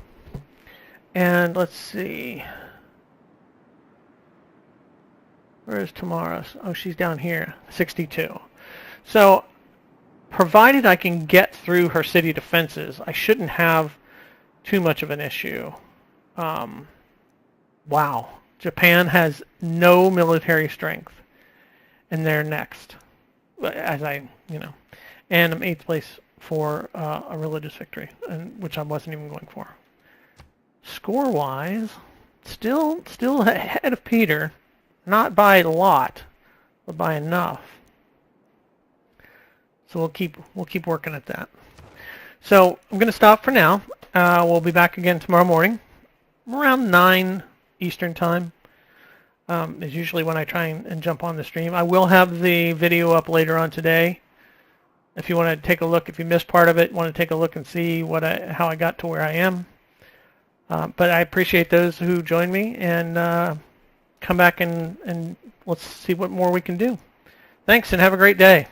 and let's see. Where's Tamaris? Oh, she's down here, 62. So, provided I can get through her city defenses, I shouldn't have too much of an issue. Wow. Japan has no military strength, and they're next. And I'm 8th place for a religious victory, and which I wasn't even going for. Score-wise, still ahead of Peter, not by a lot, but by enough. So we'll keep working at that. So I'm going to stop for now. We'll be back again tomorrow morning, around 9 Eastern time. Is usually when I try and jump on the stream. I will have the video up later on today. If you want to take a look, if you missed part of it, want to take a look and see how I got to where I am. But I appreciate those who joined me, and come back and let's see what more we can do. Thanks, and have a great day.